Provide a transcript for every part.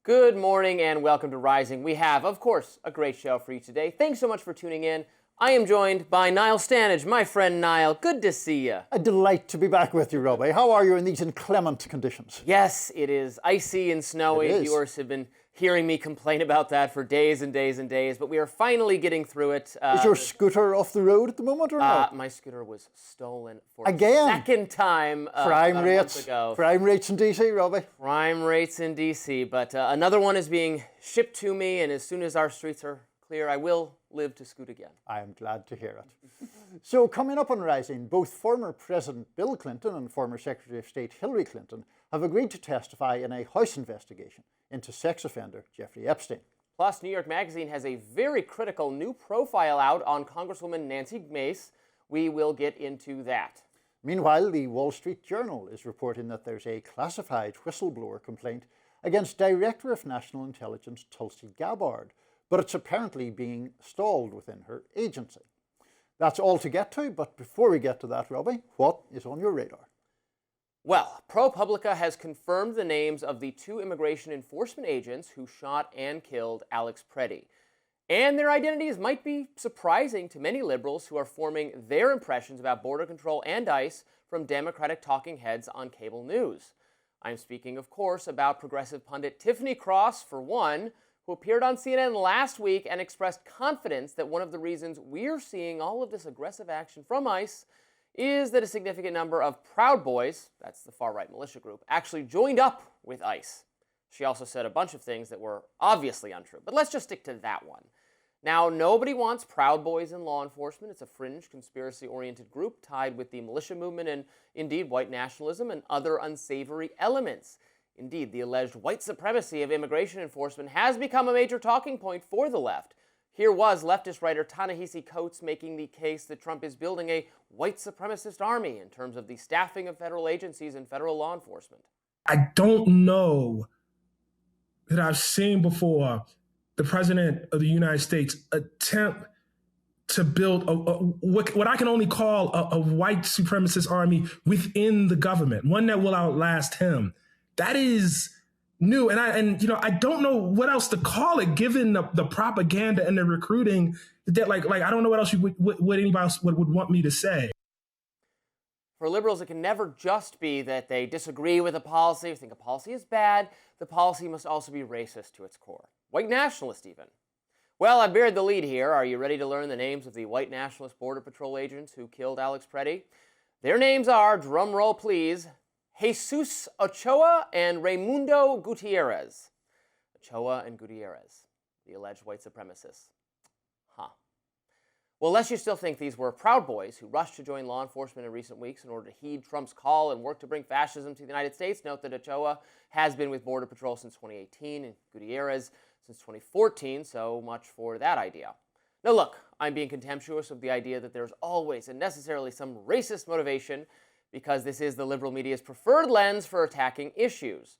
Good morning and welcome to Rising. We have, of course, a great show for you today. Thanks so much for tuning in. I am joined by Niall Stanage. My friend Niall, good to see you. A delight to be back with you, Robby. How are you in these inclement conditions? Yes, it is icy and snowy. Viewers have been hearing me complain about that for days and days and days, but we are finally getting through it. Is your scooter off the road at the moment or not? My scooter was stolen for Again? a second time Crime about rates. a month ago. Crime rates in DC, Robby. Crime rates in DC, but another one is being shipped to me, and as soon as our streets are clear, I will live to scoot again. I am glad to hear it. So coming up on Rising, both former President Bill Clinton and former Secretary of State Hillary Clinton have agreed to testify in a House investigation into sex offender Jeffrey Epstein. Plus, New York Magazine has a very critical new profile out on Congresswoman Nancy Mace. We will get into that. Meanwhile, the Wall Street Journal is reporting that there's a classified whistleblower complaint against Director of National Intelligence Tulsi Gabbard, but it's apparently being stalled within her agency. That's all to get to, but before we get to that, Robby, what is on your radar? Well, ProPublica has confirmed the names of the two immigration enforcement agents who shot and killed Alex Pretti. And their identities might be surprising to many liberals who are forming their impressions about border control and ICE from Democratic talking heads on cable news. I'm speaking, of course, about progressive pundit Tiffany Cross, for one, who appeared on CNN last week and expressed confidence that one of the reasons we're seeing all of this aggressive action from ICE is that a significant number of Proud Boys, that's the far-right militia group, actually joined up with ICE. She also said a bunch of things that were obviously untrue, but let's just stick to that one. Now, nobody wants Proud Boys in law enforcement. It's a fringe, conspiracy-oriented group tied with the militia movement and, indeed, white nationalism and other unsavory elements. Indeed, the alleged white supremacy of immigration enforcement has become a major talking point for the left. Here was leftist writer Ta-Nehisi Coates making the case that Trump is building a white supremacist army in terms of the staffing of federal agencies and federal law enforcement. I don't know that I've seen before the President of the United States attempt to build what I can only call a white supremacist army within the government, one that will outlast him. That is new, and I don't know what else to call it, given the propaganda and the recruiting. That I don't know what else what anybody else would want me to say. For liberals, it can never just be that they disagree with a policy or think a policy is bad. The policy must also be racist to its core. White nationalist, even. Well, I buried the lead here. Are you ready to learn the names of the white nationalist Border Patrol agents who killed Alex Pretti? Their names are, drum roll please, Jesus Ochoa and Raimundo Gutierrez. Ochoa and Gutierrez, the alleged white supremacists. Well, lest you still think these were Proud Boys who rushed to join law enforcement in recent weeks in order to heed Trump's call and work to bring fascism to the United States, note that Ochoa has been with Border Patrol since 2018 and Gutierrez since 2014, so much for that idea. Now look, I'm being contemptuous of the idea that there's always and necessarily some racist motivation, because this is the liberal media's preferred lens for attacking issues.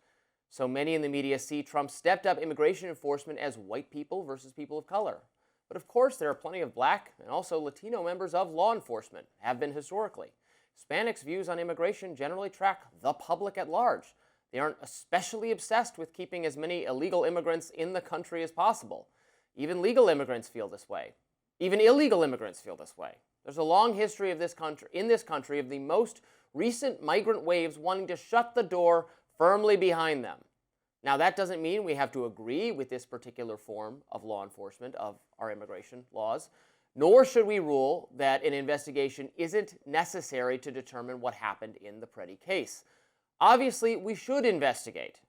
So many in the media see Trump's stepped-up immigration enforcement as white people versus people of color. But of course, there are plenty of black and also Latino members of law enforcement, have been historically. Hispanics' views on immigration generally track the public at large. They aren't especially obsessed with keeping as many illegal immigrants in the country as possible. Even legal immigrants feel this way. Even illegal immigrants feel this way. There's a long history of in this country of the most recent migrant waves wanting to shut the door firmly behind them. Now, that doesn't mean we have to agree with this particular form of law enforcement of our immigration laws, nor should we rule that an investigation isn't necessary to determine what happened in the Pretti case. Obviously, we should investigate.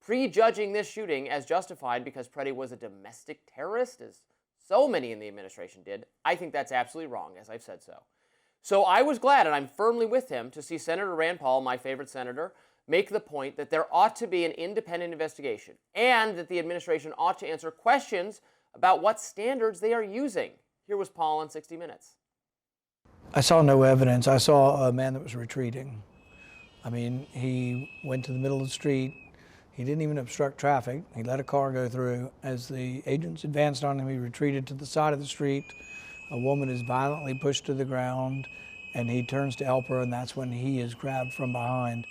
Prejudging this shooting as justified because Pretti was a domestic terrorist, as so many in the administration did, I think that's absolutely wrong, as I've said so. So I was glad, and I'm firmly with him, to see Senator Rand Paul, my favorite senator, make the point that there ought to be an independent investigation and that the administration ought to answer questions about what standards they are using. Here was Paul on 60 Minutes. I saw no evidence. I saw a man that was retreating. I mean, he went to the middle of the street. He didn't even obstruct traffic. He let a car go through. As the agents advanced on him, he retreated to the side of the street. A woman is violently pushed to the ground, and he turns to help her, and that's when he is grabbed from behind.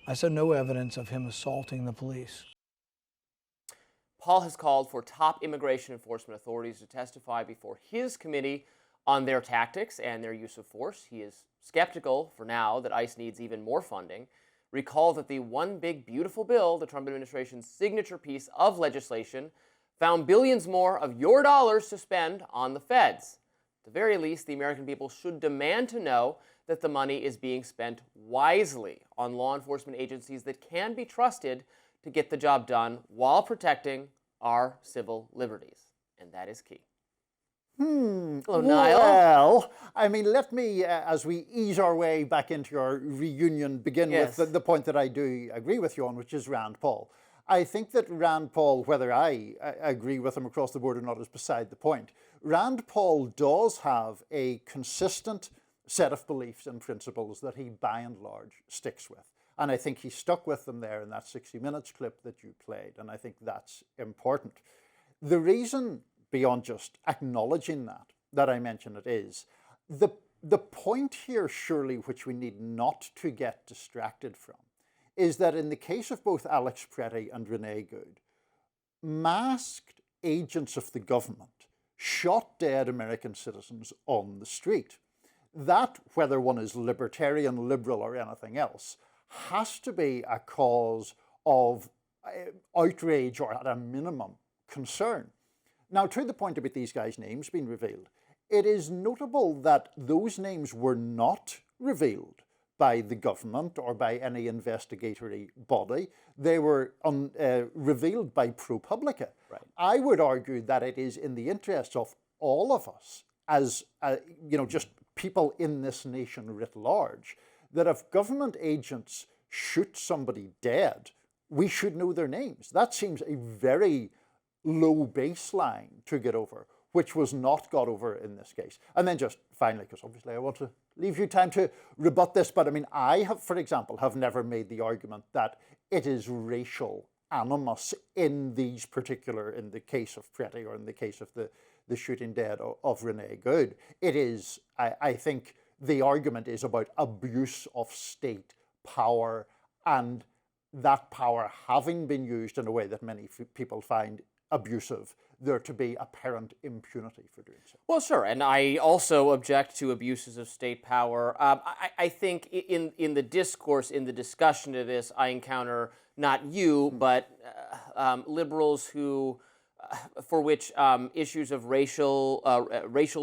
I saw no evidence of him assaulting the police. Paul has called for top immigration enforcement authorities to testify before his committee on their tactics and their use of force. He is skeptical, for now, that ICE needs even more funding. Recall that the One Big Beautiful Bill, the Trump administration's signature piece of legislation, found billions more of your dollars to spend on the feds. At the very least, the American people should demand to know that the money is being spent wisely on law enforcement agencies that can be trusted to get the job done while protecting our civil liberties. And that is key. Hello, Niall. Well, I mean, let me, as we ease our way back into our reunion, begin Yes. with the point that I do agree with you on, which is Rand Paul. I think that Rand Paul, whether I agree with him across the board or not, is beside the point. Rand Paul does have a consistent set of beliefs and principles that he, by and large, sticks with. And I think he stuck with them there in that 60 Minutes clip that you played. And I think that's important. The reason, beyond just acknowledging that I mention it, is the point here, surely, which we need not to get distracted from, is that in the case of both Alex Pretti and Renee Good, masked agents of the government shot dead American citizens on the street. That, whether one is libertarian, liberal, or anything else, has to be a cause of outrage or, at a minimum, concern. Now, to the point about these guys' names being revealed, it is notable that those names were not revealed by the government or by any investigatory body. They were revealed by ProPublica. Right. I would argue that it is in the interests of all of us, as just people in this nation writ large, that if government agents shoot somebody dead, we should know their names. That seems a very low baseline to get over, which was not got over in this case. And then just finally, because obviously I want to leave you time to rebut this, but I mean, I have, for example, have never made the argument that it is racial animus in the case of Pretti or in the case of the shooting dead of Renee Good. It is, I think, the argument is about abuse of state power and that power having been used in a way that many people find abusive, there to be apparent impunity for doing so. Well, sure, and I also object to abuses of state power. I think in the discourse, in the discussion of this, I encounter not you, but liberals who, for which issues of racial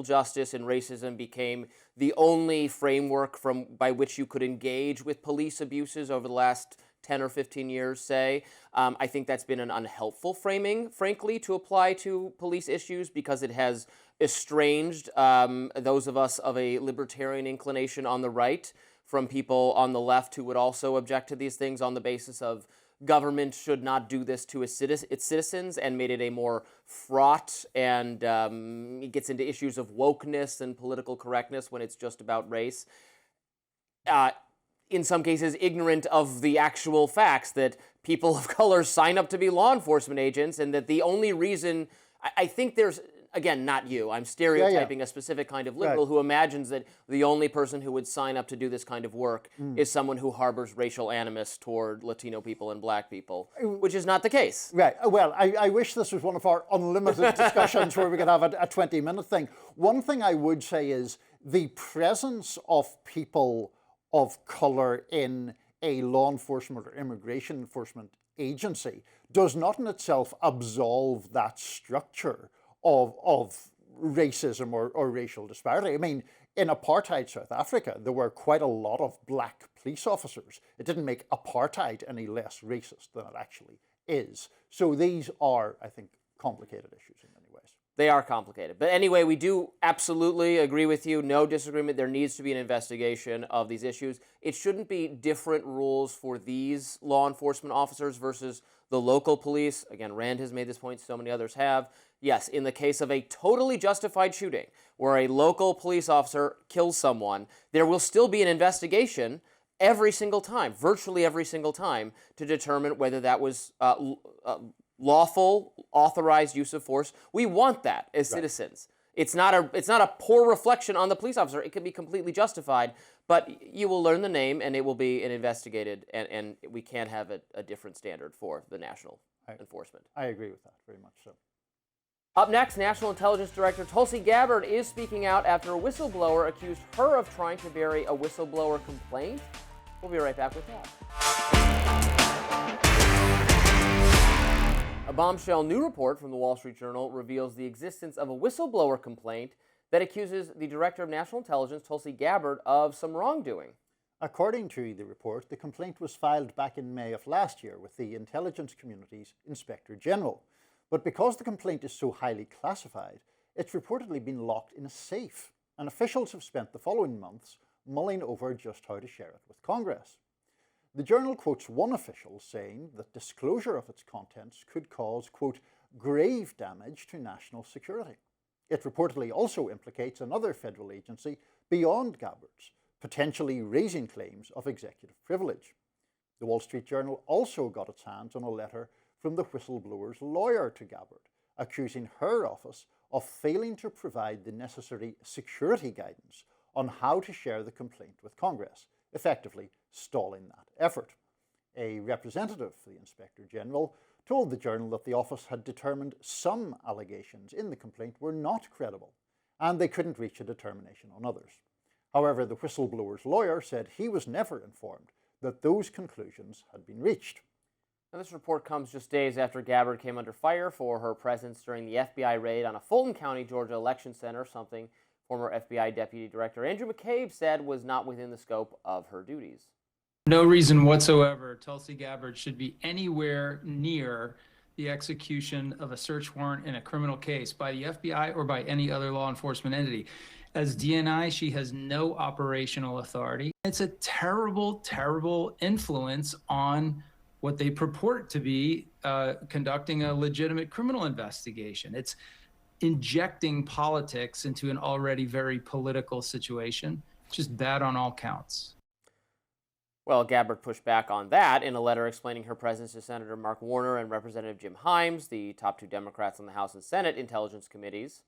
justice and racism became the only framework by which you could engage with police abuses over the last 10 or 15 years, say. I think that's been an unhelpful framing, frankly, to apply to police issues because it has estranged those of us of a libertarian inclination on the right from people on the left who would also object to these things on the basis of government should not do this to its citizens, and made it a more fraught and it gets into issues of wokeness and political correctness when it's just about race. In some cases, ignorant of the actual facts that people of color sign up to be law enforcement agents, and that the only reason, I think there's, again, not you, I'm stereotyping a specific kind of liberal who imagines that the only person who would sign up to do this kind of work is someone who harbors racial animus toward Latino people and black people, which is not the case. Right. Well, I wish this was one of our unlimited discussions where we could have a 20-minute thing. One thing I would say is the presence of people of color in a law enforcement or immigration enforcement agency does not in itself absolve that structure of racism or racial disparity. I mean, in apartheid South Africa, there were quite a lot of black police officers. It didn't make apartheid any less racist than it actually is. So these are, I think, complicated issues in many ways. They are complicated. But anyway, we do absolutely agree with you. No disagreement. There needs to be an investigation of these issues. It shouldn't be different rules for these law enforcement officers versus the local police. Again, Rand has made this point. So many others have. Yes, in the case of a totally justified shooting where a local police officer kills someone, there will still be an investigation every single time, virtually every single time, to determine whether that was lawful, authorized use of force. We want that as citizens. It's not a poor reflection on the police officer. It can be completely justified, But you will learn the name, and it will be investigated, and we can't have a different standard for the national enforcement. I agree with that, very much so. Up next, National Intelligence Director Tulsi Gabbard is speaking out after a whistleblower accused her of trying to bury a whistleblower complaint. We'll be right back with that. A bombshell new report from the Wall Street Journal reveals the existence of a whistleblower complaint that accuses the Director of National Intelligence, Tulsi Gabbard, of some wrongdoing. According to the report, the complaint was filed back in May of last year with the intelligence community's Inspector General. But because the complaint is so highly classified, it's reportedly been locked in a safe, and officials have spent the following months mulling over just how to share it with Congress. The Journal quotes one official saying that disclosure of its contents could cause, quote, grave damage to national security. It reportedly also implicates another federal agency beyond Gabbard's, potentially raising claims of executive privilege. The Wall Street Journal also got its hands on a letter from the whistleblower's lawyer to Gabbard, accusing her office of failing to provide the necessary security guidance on how to share the complaint with Congress, effectively stalling that effort. A representative for the Inspector General told the Journal that the office had determined some allegations in the complaint were not credible, and they couldn't reach a determination on others. However, the whistleblower's lawyer said he was never informed that those conclusions had been reached. Now, this report comes just days after Gabbard came under fire for her presence during the FBI raid on a Fulton County, Georgia election center, something former FBI Deputy Director Andrew McCabe said was not within the scope of her duties. No reason whatsoever Tulsi Gabbard should be anywhere near the execution of a search warrant in a criminal case by the FBI or by any other law enforcement entity. As DNI, she has no operational authority. It's a terrible, terrible influence on what they purport to be conducting a legitimate criminal investigation. It's injecting politics into an already very political situation. Just bad on all counts. Well, Gabbard pushed back on that in a letter explaining her presence to Senator Mark Warner and Representative Jim Himes, the top two Democrats on the House and Senate Intelligence Committees.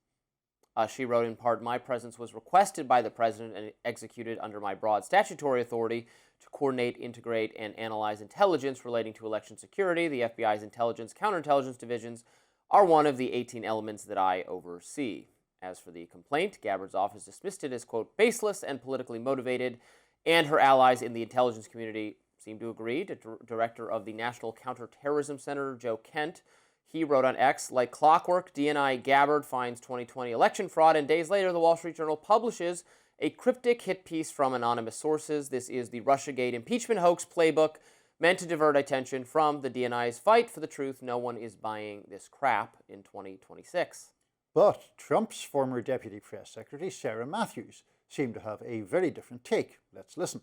She wrote in part, "My presence was requested by the President and executed under my broad statutory authority to coordinate, integrate, and analyze intelligence relating to election security. The FBI's intelligence, counterintelligence divisions are one of the 18 elements that I oversee." As for the complaint, Gabbard's office dismissed it as, quote, baseless and politically motivated, and her allies in the intelligence community seem to agree. Director of the National Counterterrorism Center, Joe Kent, he wrote on X, "Like clockwork, DNI Gabbard finds 2020 election fraud," and days later, the Wall Street Journal publishes a cryptic hit piece from anonymous sources. This is the Russiagate impeachment hoax playbook meant to divert attention from the DNI's fight for the truth. No one is buying this crap in 2026. But Trump's former Deputy Press Secretary, Sarah Matthews, seemed to have a very different take. Let's listen.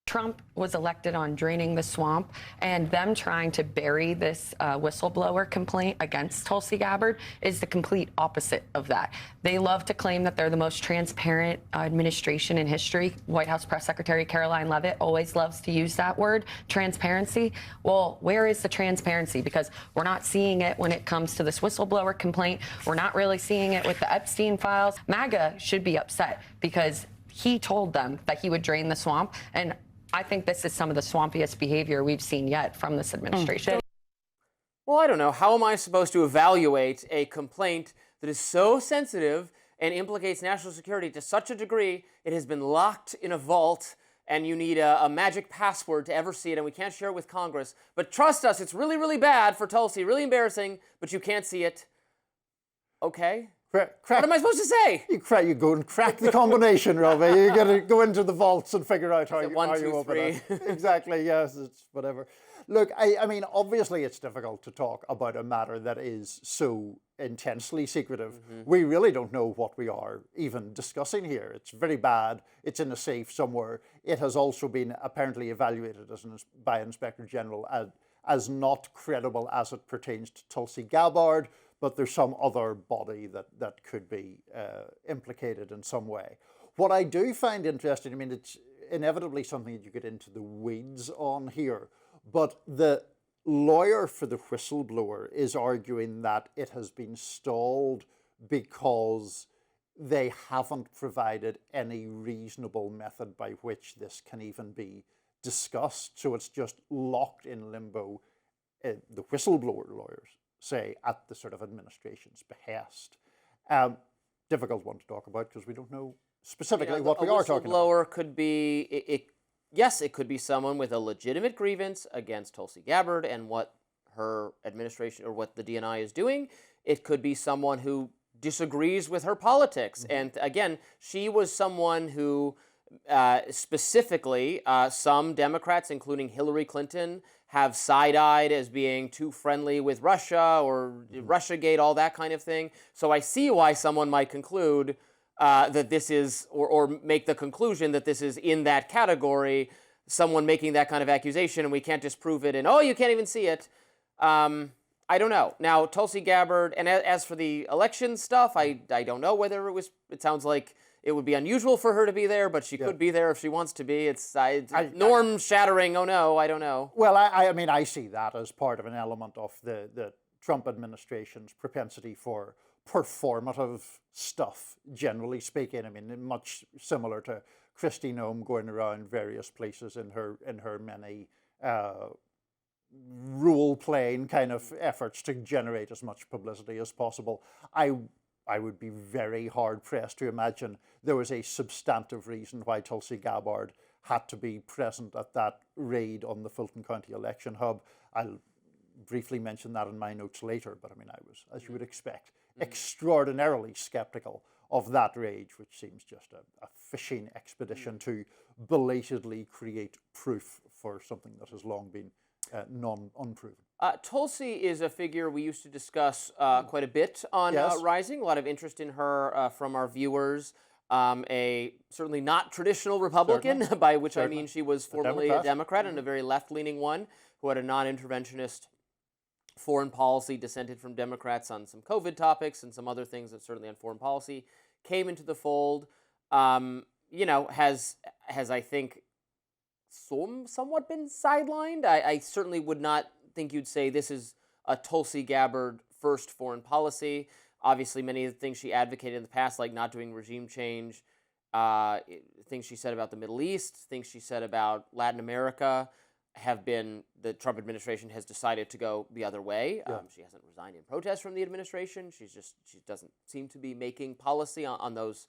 Trump was elected on draining the swamp, and them trying to bury this whistleblower complaint against Tulsi Gabbard is the complete opposite of that. They love to claim that they're the most transparent administration in history. White House Press Secretary Caroline Leavitt always loves to use that word, transparency. Well, where is the transparency? Because we're not seeing it when it comes to this whistleblower complaint. We're not really seeing it with the Epstein files. MAGA should be upset because he told them that he would drain the swamp, and I think this is some of the swampiest behavior we've seen yet from this administration. Well, I don't know. How am I supposed to evaluate a complaint that is so sensitive and implicates national security to such a degree it has been locked in a vault and you need a magic password to ever see it and we can't share it with Congress? But trust us, it's really, really bad for Tulsi, really embarrassing, but you can't see it. Okay? What am I supposed to say? You go and crack the combination, Robby. You got to go into the vaults and figure out how you open it. Exactly, yes, it's whatever. Look, I mean, obviously it's difficult to talk about a matter that is so intensely secretive. Mm-hmm. We really don't know what we are even discussing here. It's very bad. It's in a safe somewhere. It has also been apparently evaluated by Inspector General as not credible as it pertains to Tulsi Gabbard, but there's some other body that could be implicated in some way. What I do find interesting, I mean, it's inevitably something that you get into the weeds on here, but the lawyer for the whistleblower is arguing that it has been stalled because they haven't provided any reasonable method by which this can even be discussed. So it's just locked in limbo, the whistleblower lawyers say, at the sort of administration's behest. Difficult one to talk about because we don't know specifically what we are talking about. A whistleblower could be, yes, it could be someone with a legitimate grievance against Tulsi Gabbard and what her administration or what the DNI is doing. It could be someone who disagrees with her politics. Mm-hmm. And again, she was someone who specifically some Democrats, including Hillary Clinton, have side-eyed as being too friendly with Russia or Russiagate, all that kind of thing. So I see why someone might conclude that this is, or make the conclusion that this is in that category, someone making that kind of accusation and we can't disprove it and, oh, you can't even see it. I don't know. Now, Tulsi Gabbard, and as for the election stuff, I don't know whether it sounds like it would be unusual for her to be there, but she could be there if she wants to be. It's norm shattering. Oh no, I don't know. Well, I mean, I see that as part of an element of the Trump administration's propensity for performative stuff, generally speaking. I mean, much similar to Kristi Noem going around various places in her many role-playing kind of efforts to generate as much publicity as possible. I would be very hard-pressed to imagine there was a substantive reason why Tulsi Gabbard had to be present at that raid on the Fulton County election hub. I'll briefly mention that in my notes later, but I mean, I was, as you would expect, extraordinarily skeptical of that raid, which seems just a fishing expedition to belatedly create proof for something that has long been unproven. Tulsi is a figure we used to discuss quite a bit on Rising. A lot of interest in her from our viewers. A certainly not traditional Republican, by which I mean she was formerly a Democrat and a very left-leaning one who had a non-interventionist foreign policy, dissented from Democrats on some COVID topics and some other things that certainly on foreign policy came into the fold. Has I think somewhat been sidelined. I certainly would not think you'd say this is a Tulsi Gabbard first foreign policy. Obviously, many of the things she advocated in the past, like not doing regime change, things she said about the Middle East, things she said about Latin America, have been, the Trump administration has decided to go the other way. She hasn't resigned in protest from the administration. She doesn't seem to be making policy on those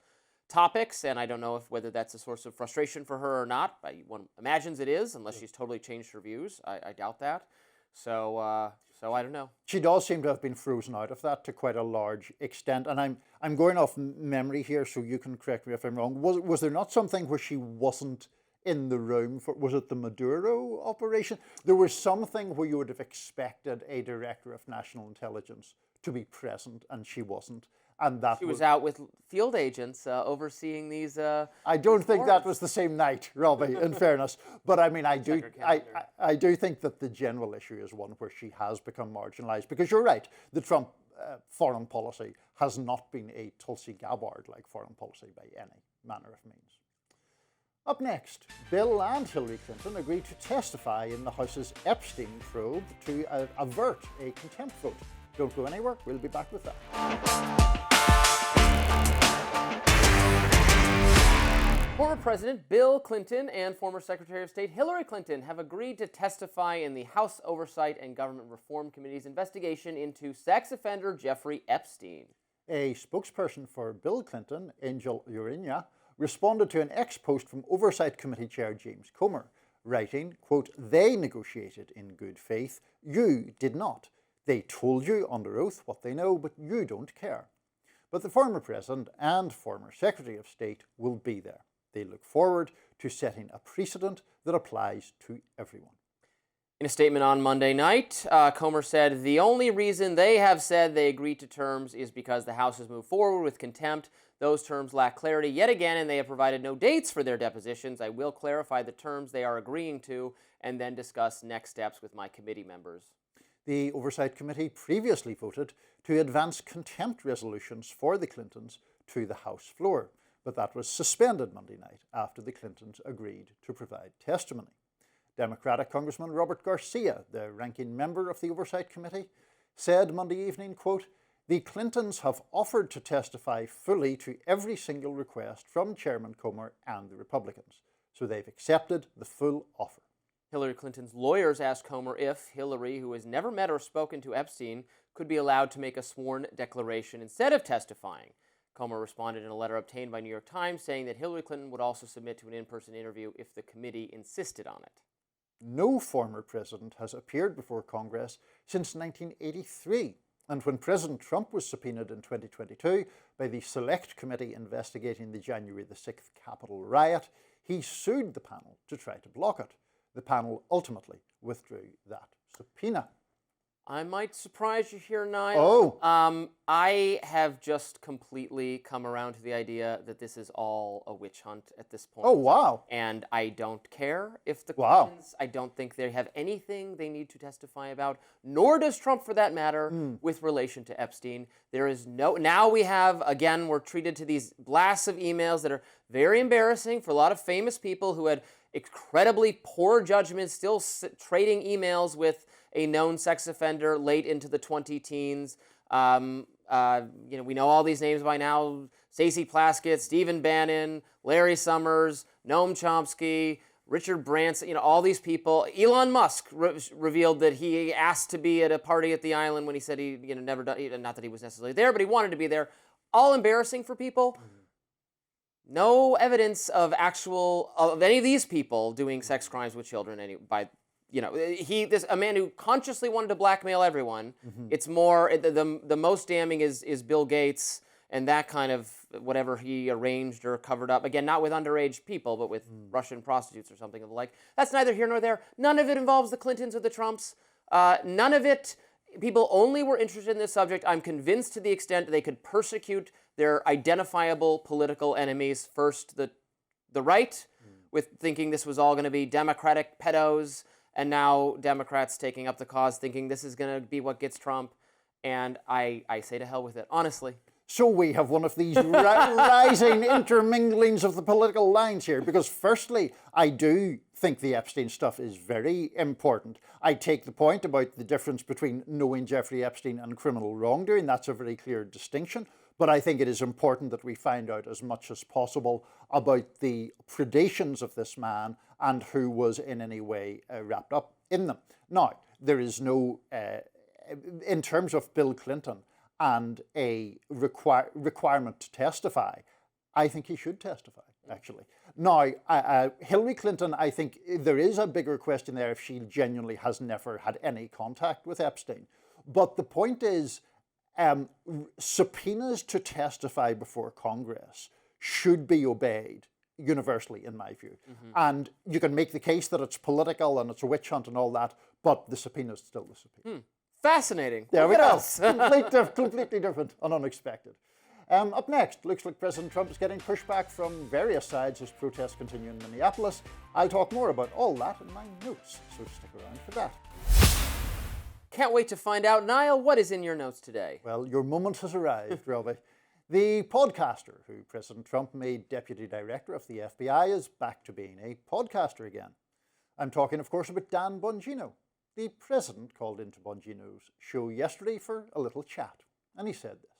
topics, and I don't know whether that's a source of frustration for her or not. One imagines it is, unless she's totally changed her views. I doubt that. So I don't know. She does seem to have been frozen out of that to quite a large extent, and I'm going off memory here, so you can correct me if I'm wrong. Was there not something where she wasn't in the room for? Was it the Maduro operation? There was something where you would have expected a director of national intelligence to be present, and she wasn't. And that she was out with field agents overseeing these. I don't think that was the same night, Robby, in fairness. But I mean, I do think that the general issue is one where she has become marginalized. Because you're right, the Trump foreign policy has not been a Tulsi Gabbard-like foreign policy by any manner of means. Up next, Bill and Hillary Clinton agreed to testify in the House's Epstein probe to avert a contempt vote. Don't go anywhere, we'll be back with that. Former President Bill Clinton and former Secretary of State Hillary Clinton have agreed to testify in the House Oversight and Government Reform Committee's investigation into sex offender Jeffrey Epstein. A spokesperson for Bill Clinton, Angel Urinia, responded to an ex-post from Oversight Committee Chair James Comer, writing, quote, "They negotiated in good faith. You did not. They told you under oath what they know, but you don't care." But the former President and former Secretary of State will be there. They look forward to setting a precedent that applies to everyone. In a statement on Monday night, Comer said the only reason they have said they agreed to terms is because the House has moved forward with contempt. Those terms lack clarity yet again, and they have provided no dates for their depositions. I will clarify the terms they are agreeing to and then discuss next steps with my committee members. The Oversight Committee previously voted to advance contempt resolutions for the Clintons to the House floor, but that was suspended Monday night after the Clintons agreed to provide testimony. Democratic Congressman Robert Garcia, the ranking member of the Oversight Committee, said Monday evening, quote, the Clintons have offered to testify fully to every single request from Chairman Comer and the Republicans, so they've accepted the full offer. Hillary Clinton's lawyers asked Comer if Hillary, who has never met or spoken to Epstein, could be allowed to make a sworn declaration instead of testifying. Comer responded in a letter obtained by New York Times saying that Hillary Clinton would also submit to an in-person interview if the committee insisted on it. No former president has appeared before Congress since 1983. And when President Trump was subpoenaed in 2022 by the Select Committee investigating the January the 6th Capitol riot, he sued the panel to try to block it. The panel ultimately withdrew that subpoena. I might surprise you here, Niall. Oh. I have just completely come around to the idea that this is all a witch hunt at this point. Oh, wow. And I don't care if the Wow. Clintons, I don't think they have anything they need to testify about, nor does Trump for that matter, with relation to Epstein. There is now we have, again, we're treated to these blasts of emails that are very embarrassing for a lot of famous people who had incredibly poor judgment, still trading emails with a known sex offender late into the 20-teens. We know all these names by now: Stacey Plaskett, Stephen Bannon, Larry Summers, Noam Chomsky, Richard Branson. All these people. Elon Musk revealed that he asked to be at a party at the island when he said he never done. Not that he was necessarily there, but he wanted to be there. All embarrassing for people. No evidence of any of these people doing sex crimes with children. A man who consciously wanted to blackmail everyone. It's more the most damning is Bill Gates and that kind of whatever he arranged or covered up. Again, not with underage people, but with Russian prostitutes or something of the like. That's neither here nor there. None of it involves the Clintons or the Trumps. None of it. People only were interested in this subject, I'm convinced, to the extent they could persecute their identifiable political enemies. First, the right, with thinking this was all going to be Democratic pedos, and now Democrats taking up the cause, thinking this is going to be what gets Trump. And I say to hell with it, honestly. So we have one of these rising interminglings of the political lines here, because firstly, I do think the Epstein stuff is very important. I take the point about the difference between knowing Jeffrey Epstein and criminal wrongdoing. That's a very clear distinction. But I think it is important that we find out as much as possible about the predations of this man and who was in any way wrapped up in them. Now, there is no, in terms of Bill Clinton and a requirement to testify, I think he should testify, actually. Now, Hillary Clinton, I think there is a bigger question there if she genuinely has never had any contact with Epstein. But the point is, subpoenas to testify before Congress should be obeyed universally, in my view. And you can make the case that it's political and it's a witch hunt and all that, but the subpoena is still the subpoena. Fascinating. There Look we at go. us. Completely different and unexpected. Up next, looks like President Trump is getting pushback from various sides as protests continue in Minneapolis. I'll talk more about all that in my notes, so stick around for that. Can't wait to find out. Niall, what is in your notes today? Well, your moment has arrived, Robby. The podcaster who President Trump made deputy director of the FBI is back to being a podcaster again. I'm talking, of course, about Dan Bongino. The president called into Bongino's show yesterday for a little chat, and he said this.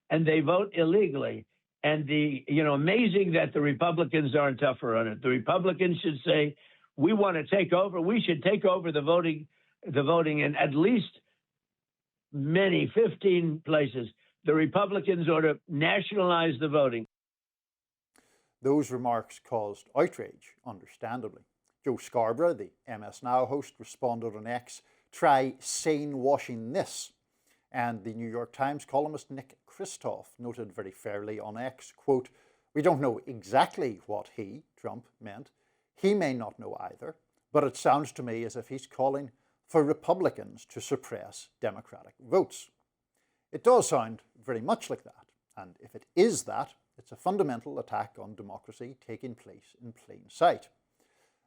And they vote illegally. And amazing that the Republicans aren't tougher on it. The Republicans should say, we want to take over. We should take over the voting in at least 15 places. The Republicans ought to nationalize the voting. Those remarks caused outrage, understandably. Joe Scarborough, the MS Now host, responded on X, "Try sane washing this." And the New York Times columnist Nick Kristof noted very fairly on X, quote, "We don't know exactly what he, Trump, meant. He may not know either, but it sounds to me as if he's calling for Republicans to suppress Democratic votes." It does sound very much like that, and if it is that, it's a fundamental attack on democracy taking place in plain sight.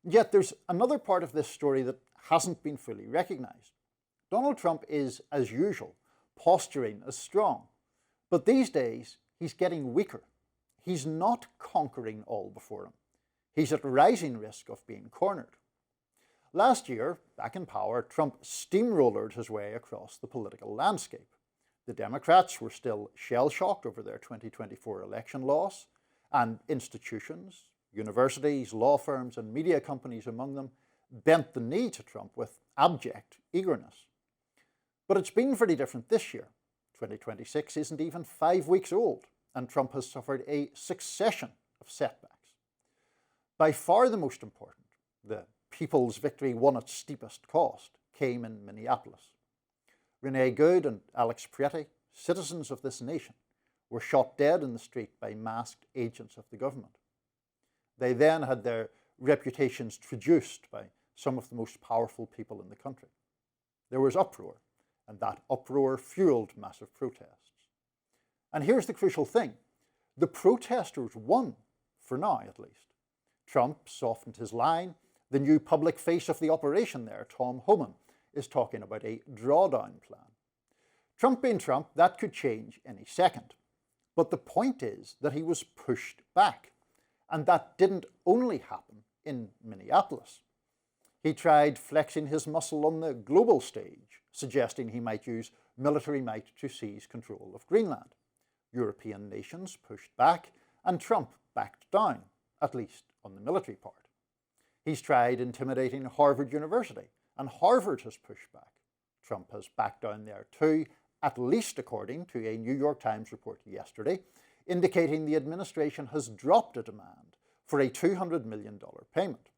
Yet there's another part of this story that hasn't been fully recognised. Donald Trump is, as usual, posturing as strong, but these days he's getting weaker. He's not conquering all before him. He's at rising risk of being cornered. Last year, back in power, Trump steamrollered his way across the political landscape. The Democrats were still shell-shocked over their 2024 election loss, and institutions, universities, law firms, and media companies among them bent the knee to Trump with abject eagerness. But it's been very different this year. 2026 isn't even 5 weeks old, and Trump has suffered a succession of setbacks. By far the most important, the people's victory won at steepest cost, came in Minneapolis. Renee Good and Alex Pretti, citizens of this nation, were shot dead in the street by masked agents of the government. They then had their reputations traduced by some of the most powerful people in the country. There was uproar, and that uproar fueled massive protests. And here's the crucial thing. The protesters won, for now at least. Trump softened his line. The new public face of the operation there, Tom Homan, is talking about a drawdown plan. Trump being Trump, that could change any second. But the point is that he was pushed back. And that didn't only happen in Minneapolis. He tried flexing his muscle on the global stage, suggesting he might use military might to seize control of Greenland. European nations pushed back, and Trump backed down, at least on the military part. He's tried intimidating Harvard University, and Harvard has pushed back. Trump has backed down there too, at least according to a New York Times report yesterday, indicating the administration has dropped a demand for a $200 million payment.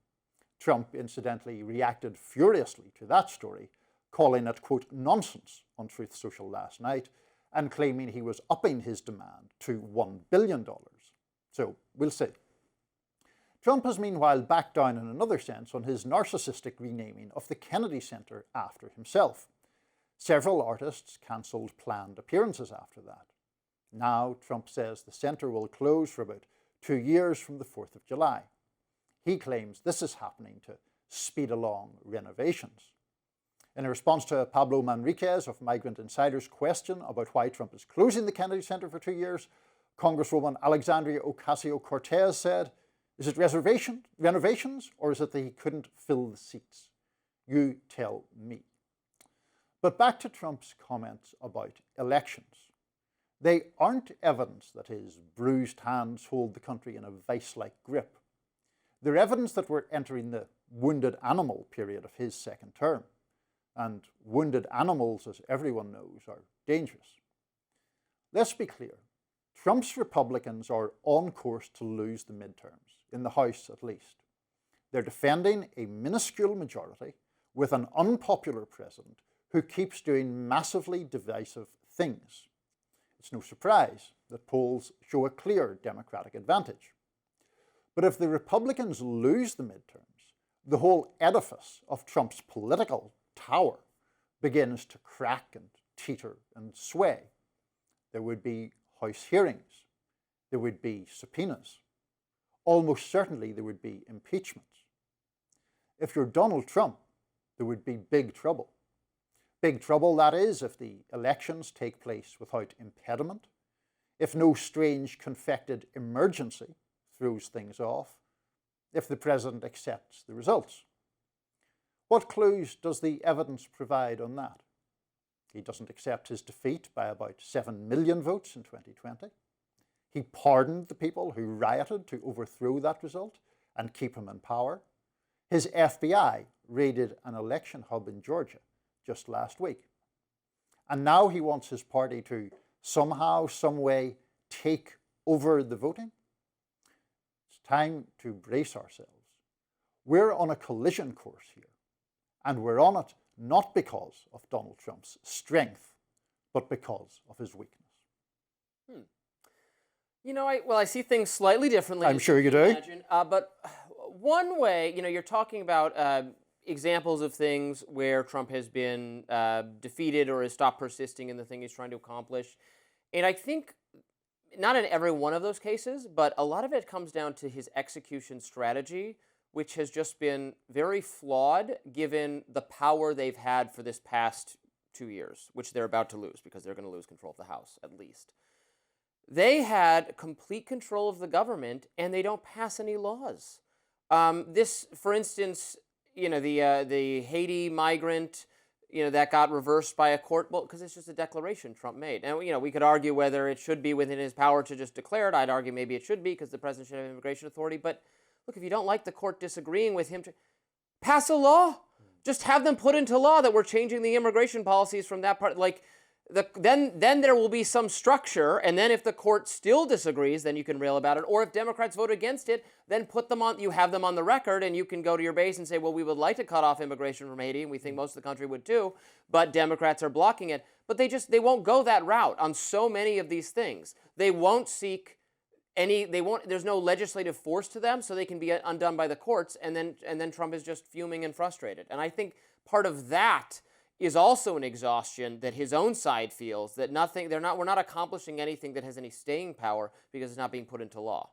Trump incidentally reacted furiously to that story, calling it, quote, nonsense on Truth Social last night, and claiming he was upping his demand to $1 billion. So we'll see. Trump has meanwhile backed down in another sense on his narcissistic renaming of the Kennedy Center after himself. Several artists cancelled planned appearances after that. Now Trump says the center will close for about 2 years from the 4th of July. He claims this is happening to speed along renovations. In a response to Pablo Manriquez of Migrant Insider's question about why Trump is closing the Kennedy Center for 2 years, Congresswoman Alexandria Ocasio-Cortez said, "Is it renovations, or is it that he couldn't fill the seats? You tell me." But back to Trump's comments about elections. They aren't evidence that his bruised hands hold the country in a vice-like grip. They're evidence that we're entering the wounded animal period of his second term. And wounded animals, as everyone knows, are dangerous. Let's be clear. Trump's Republicans are on course to lose the midterms, in the House at least. They're defending a minuscule majority with an unpopular president who keeps doing massively divisive things. It's no surprise that polls show a clear Democratic advantage. But if the Republicans lose the midterms, the whole edifice of Trump's political tower begins to crack and teeter and sway. There would be House hearings. There would be subpoenas. Almost certainly there would be impeachments. If you're Donald Trump, there would be big trouble. Big trouble, that is, if the elections take place without impediment, if no strange confected emergency throws things off, if the president accepts the results. What clues does the evidence provide on that? He doesn't accept his defeat by about 7 million votes in 2020. He pardoned the people who rioted to overthrow that result and keep him in power. His FBI raided an election hub in Georgia just last week. And now he wants his party to somehow, some way, take over the voting. It's time to brace ourselves. We're on a collision course here. And we're on it not because of Donald Trump's strength, but because of his weakness. You know, I see things slightly differently. I'm sure you do. Imagine. But one way, you're talking about examples of things where Trump has been defeated or has stopped persisting in the thing he's trying to accomplish. And I think, not in every one of those cases, but a lot of it comes down to his execution strategy, which has just been very flawed given the power they've had for this past 2 years, which they're about to lose because they're going to lose control of the House, at least. They had complete control of the government, and they don't pass any laws. This, for instance, the Haiti migrant that got reversed by a court. Well, because it's just a declaration Trump made. And, we could argue whether it should be within his power to just declare it. I'd argue maybe it should be because the president should have immigration authority. But look, if you don't like the court disagreeing with him, pass a law. Just have them put into law that we're changing the immigration policies from that part. Then there will be some structure, and then if the court still disagrees, then you can rail about it. Or if Democrats vote against it, then put them on. You have them on the record, and you can go to your base and say, well, we would like to cut off immigration from Haiti, and we think most of the country would too, but Democrats are blocking it. But they won't go that route on so many of these things. They won't seek there's no legislative force to them, so they can be undone by the courts, and then Trump is just fuming and frustrated. And I think part of that is also an exhaustion that his own side feels, that we're not accomplishing anything that has any staying power because it's not being put into law.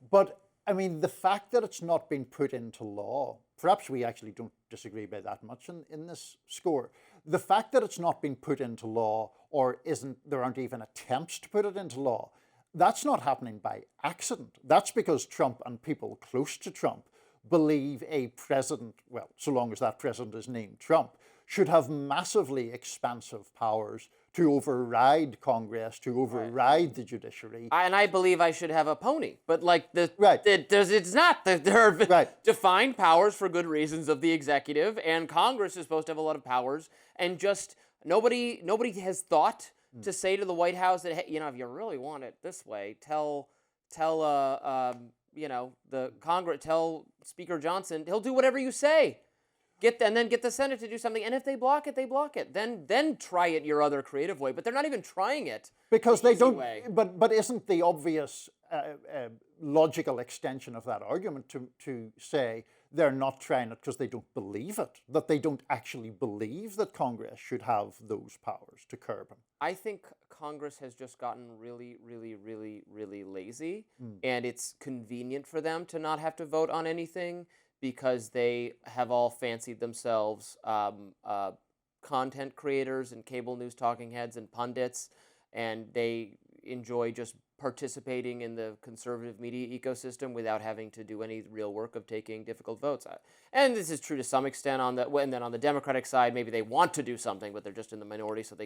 But, I mean, the fact that it's not being put into law, perhaps we actually don't disagree by that much in this score. The fact that it's not being put into law, or there aren't even attempts to put it into law, that's not happening by accident. That's because Trump and people close to Trump believe a president, well, so long as that president is named Trump, should have massively expansive powers to override Congress, to override the judiciary. And I believe I should have a pony, but it's not. There are defined powers for good reasons of the executive, and Congress is supposed to have a lot of powers, and just nobody has thought to say to the White House that, hey, if you really want it this way, tell the Congress, tell Speaker Johnson, he'll do whatever you say. And then get the Senate to do something. And if they block it, they block it. Then try it your other creative way. But they're not even trying it. Because they don't. Way. But isn't the obvious logical extension of that argument to say they're not trying it because they don't believe it, that they don't actually believe that Congress should have those powers to curb him? I think Congress has just gotten really, really, really, really lazy. And it's convenient for them to not have to vote on anything, because they have all fancied themselves content creators and cable news talking heads and pundits, and they enjoy just participating in the conservative media ecosystem without having to do any real work of taking difficult votes. And this is true to some extent and then on the Democratic side, maybe they want to do something, but they're just in the minority, so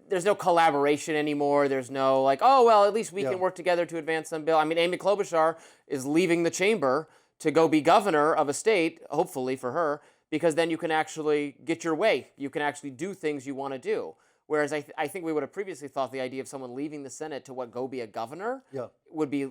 there's no collaboration anymore. There's no at least we can work together to advance some bill. I mean, Amy Klobuchar is leaving the chamber to go be governor of a state, hopefully for her, because then you can actually get your way. You can actually do things you want to do. Whereas I think we would have previously thought the idea of someone leaving the Senate to go be a governor would be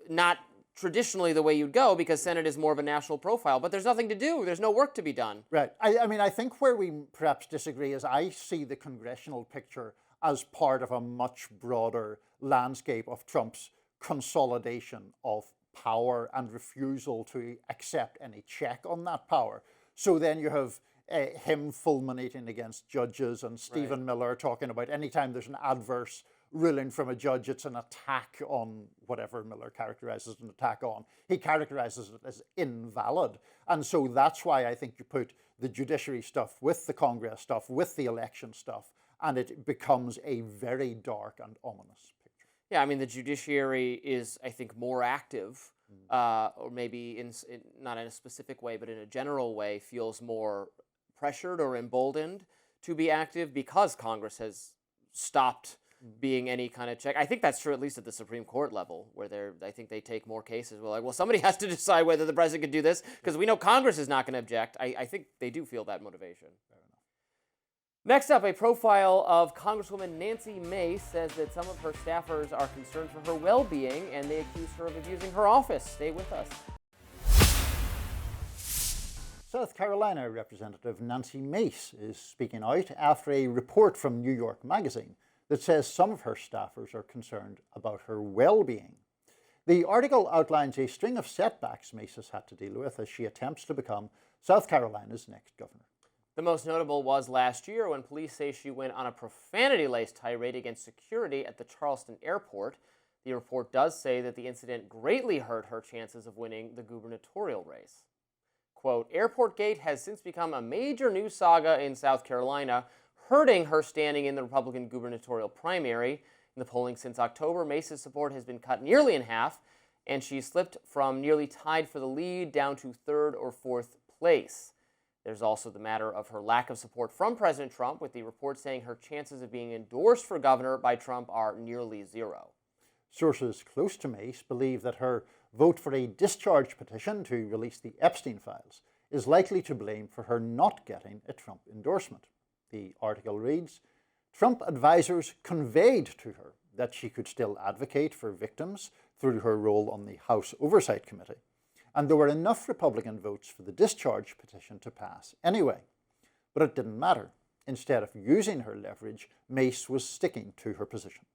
not traditionally the way you'd go, because Senate is more of a national profile. But there's nothing to do. There's no work to be done. Right. I mean, I think where we perhaps disagree is I see the congressional picture as part of a much broader landscape of Trump's consolidation of power and refusal to accept any check on that power. So then you have him fulminating against judges, and Stephen Miller talking about anytime there's an adverse ruling from a judge, it's an attack on whatever Miller characterizes an attack on. He characterizes it as invalid. And so that's why I think you put the judiciary stuff with the Congress stuff, with the election stuff, and it becomes a very dark and ominous picture. Yeah, I mean, the judiciary is, I think, more active, or maybe not in a specific way, but in a general way, feels more pressured or emboldened to be active because Congress has stopped being any kind of check. I think that's true at least at the Supreme Court level, where I think they take more cases. Well, somebody has to decide whether the president can do this, because we know Congress is not going to object. I think they do feel that motivation. Next up, a profile of Congresswoman Nancy Mace says that some of her staffers are concerned for her well-being, and they accuse her of abusing her office. Stay with us. South Carolina Representative Nancy Mace is speaking out after a report from New York Magazine that says some of her staffers are concerned about her well-being. The article outlines a string of setbacks Mace has had to deal with as she attempts to become South Carolina's next governor. The most notable was last year when police say she went on a profanity-laced tirade against security at the Charleston airport. The report does say that the incident greatly hurt her chances of winning the gubernatorial race. Quote, Airport Gate has since become a major news saga in South Carolina, hurting her standing in the Republican gubernatorial primary. In the polling since October, Mace's support has been cut nearly in half, and she slipped from nearly tied for the lead down to third or fourth place. There's also the matter of her lack of support from President Trump, with the report saying her chances of being endorsed for governor by Trump are nearly zero. Sources close to Mace believe that her vote for a discharge petition to release the Epstein files is likely to blame for her not getting a Trump endorsement. The article reads, Trump advisors conveyed to her that she could still advocate for victims through her role on the House Oversight Committee, and there were enough Republican votes for the discharge petition to pass anyway. But it didn't matter. Instead of using her leverage, Mace was sticking to her position.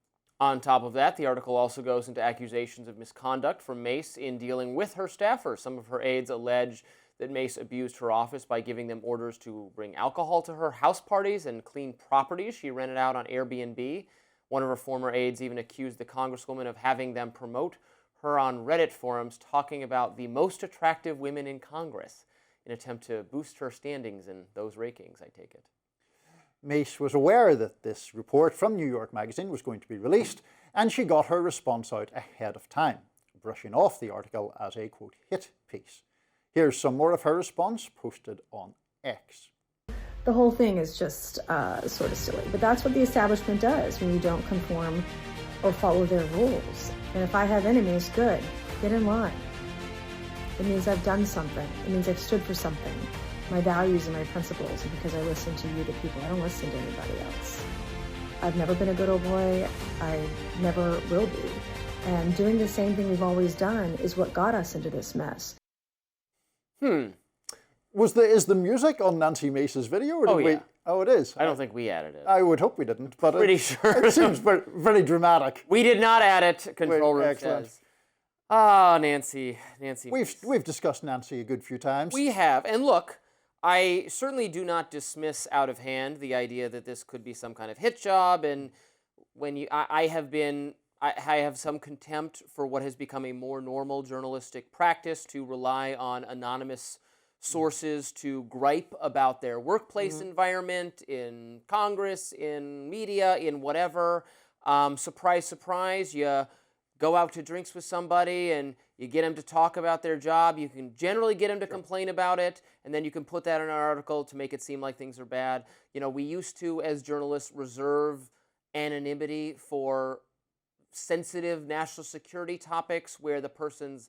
On top of that, the article also goes into accusations of misconduct from Mace in dealing with her staffers. Some of her aides allege that Mace abused her office by giving them orders to bring alcohol to her house parties and clean properties she rented out on Airbnb. One of her former aides even accused the congresswoman of having them promote her on Reddit forums talking about the most attractive women in Congress in an attempt to boost her standings in those rankings, I take it. Mace was aware that this report from New York Magazine was going to be released, and she got her response out ahead of time, brushing off the article as a, quote, hit piece. Here's some more of her response posted on X. The whole thing is just sort of silly, but that's what the establishment does when you don't conform or follow their rules. And if I have enemies, good, get in line. It means I've done something. It means I've stood for something. My values and my principles, and because I listen to you, the people. I don't listen to anybody else. I've never been a good old boy. I never will be. And doing the same thing we've always done is what got us into this mess. Is the music on Nancy Mace's video? Or Yeah. Oh, it is? I don't think we added it. I would hope we didn't, but Pretty sure. It seems very dramatic. We did not add it, control room Excellent. says. Oh, Nancy. We've discussed Nancy a good few times. We have. And look, I certainly do not dismiss out of hand the idea that this could be some kind of hit job. And when I have some contempt for what has become a more normal journalistic practice to rely on anonymous sources to gripe about their workplace environment, in Congress, in media, in whatever. Surprise, surprise, you go out to drinks with somebody and you get them to talk about their job. You can generally get them to complain about it, and then you can put that in an article to make it seem like things are bad. You know, we used to, as journalists, reserve anonymity for sensitive national security topics where the person's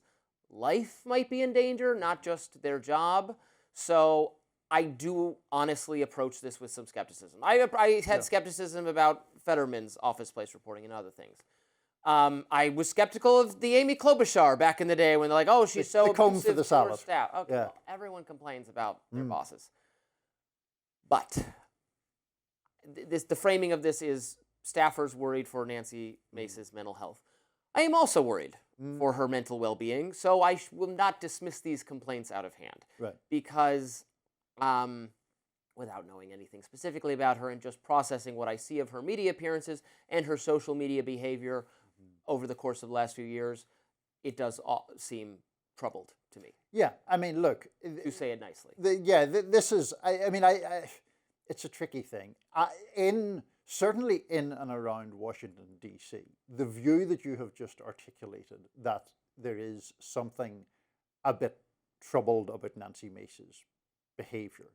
life might be in danger, not just their job. So I do honestly approach this with some skepticism. I had skepticism about Fetterman's office place reporting and other things. I was skeptical of the Amy Klobuchar back in the day when they're like, oh, she's so comb for the abusive to her salad. staff. Okay, Yeah. well, everyone complains about their bosses. But the framing of this is staffers worried for Nancy Mace's mental health. I am also worried for her mental well-being, so I will not dismiss these complaints out of hand. Right. Because without knowing anything specifically about her and just processing what I see of her media appearances and her social media behavior over the course of the last few years, it does seem troubled to me. Yeah, I mean, look. To say it nicely. This is, it's a tricky thing. Certainly in and around Washington, D.C., the view that you have just articulated, that there is something a bit troubled about Nancy Mace's behavior,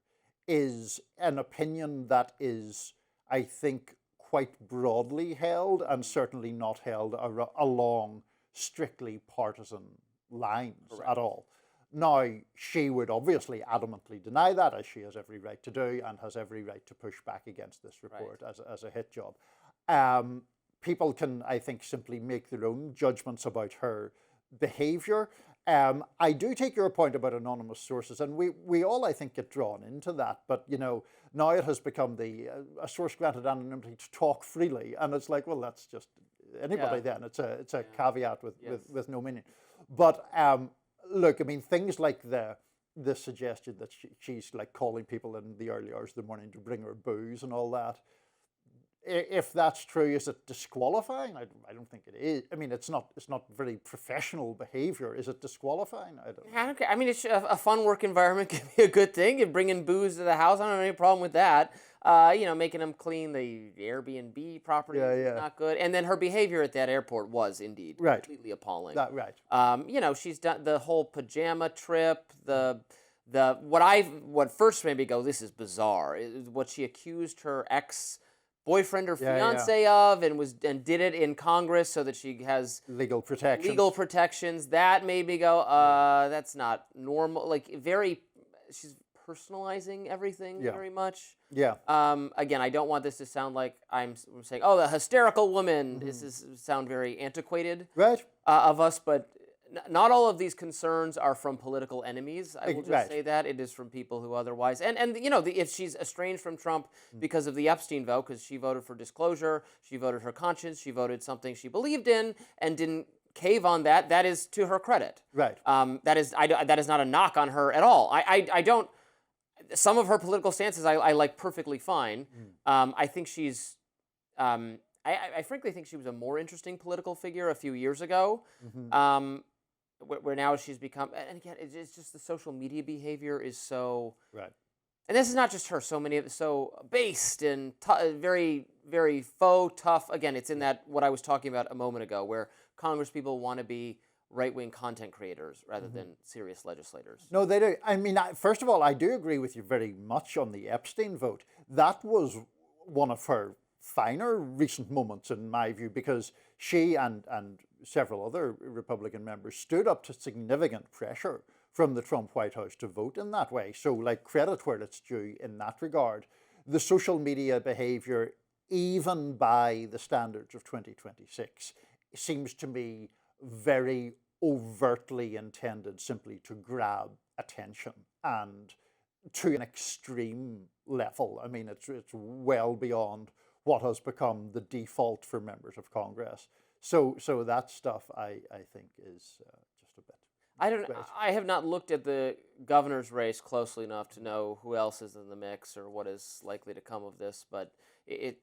is an opinion that is, I think, quite broadly held and certainly not held along strictly partisan lines at all. Now, she would obviously adamantly deny that, as she has every right to do, and has every right to push back against this report as a hit job. People can, I think, simply make their own judgments about her behavior. I do take your point about anonymous sources, and we all, I think, get drawn into that. But, you know, now it has become a source granted anonymity to talk freely, and it's like, well, that's just anybody then. It's a caveat with no meaning. But look, I mean, things like the suggestion that she's like calling people in the early hours of the morning to bring her booze and all that. If that's true, is it disqualifying? I don't think it is. I mean, it's not very professional behavior. Is it disqualifying? I don't care. I mean, it's a fun work environment can be a good thing. You bring in booze to the house, I don't have any problem with that. Making them clean the Airbnb property is not good. And then her behavior at that airport was indeed completely appalling. Right. She's done the whole pajama trip, the What first made me go, this is bizarre, is what she accused her ex-boyfriend or fiance of, and did it in Congress so that she has legal protections. Legal protections. That made me go, that's not normal. Like she's personalizing everything very much. Yeah. Again, I don't want this to sound like I'm saying, oh, the hysterical woman. This sound very antiquated, right? Of us, but not all of these concerns are from political enemies. I will just say that. It is from people who otherwise, and if she's estranged from Trump because of the Epstein vote, because she voted for disclosure, she voted her conscience, she voted something she believed in, and didn't cave on that. That is to her credit. Right. That is not a knock on her at all. I don't. Some of her political stances I like perfectly fine. I think she's. I frankly think she was a more interesting political figure a few years ago. Where now she's become, and again, it's just the social media behavior is so right. And this is not just her. So many of so based and very, very faux tough. Again, it's in that what I was talking about a moment ago, where Congress people want to be right-wing content creators rather than serious legislators. No, they do. I mean, first of all, I do agree with you very much on the Epstein vote. That was one of her finer recent moments, in my view, because she and several other Republican members stood up to significant pressure from the Trump White House to vote in that way. So, like, credit where it's due in that regard. The social media behavior, even by the standards of 2026, seems to me very overtly intended simply to grab attention, and to an extreme level. I mean, it's well beyond what has become the default for members of Congress. So that stuff, I think, is just a bit. I have not looked at the governor's race closely enough to know who else is in the mix or what is likely to come of this, but it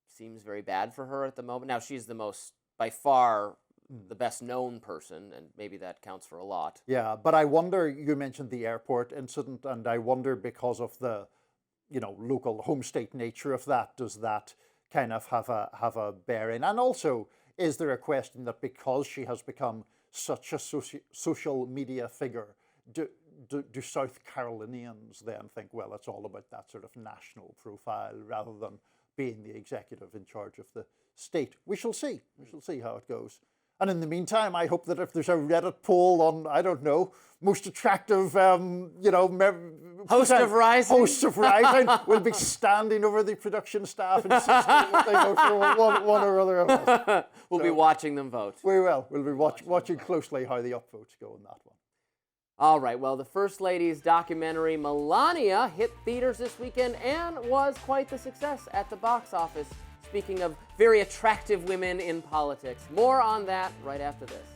seems very bad for her at the moment. Now, she's the most, by far, the best known person, and maybe that counts for a lot. Yeah, but I wonder, you mentioned the airport incident, and I wonder, because of the local home state nature of that, does that kind of have a bearing? And also, is there a question that because she has become such a social media figure, do South Carolinians then think, well, it's all about that sort of national profile rather than being the executive in charge of the state? We shall see. We shall see how it goes. And in the meantime, I hope that if there's a Reddit poll on, I don't know, most attractive, host of Rising, we'll be standing over the production staff and insisting that they vote for one or other of us. We'll be watching them vote. We will. We'll be watching closely how the upvotes go in that one. All right. Well, the First Lady's documentary, Melania, hit theaters this weekend and was quite the success at the box office. Speaking of very attractive women in politics. More on that right after this.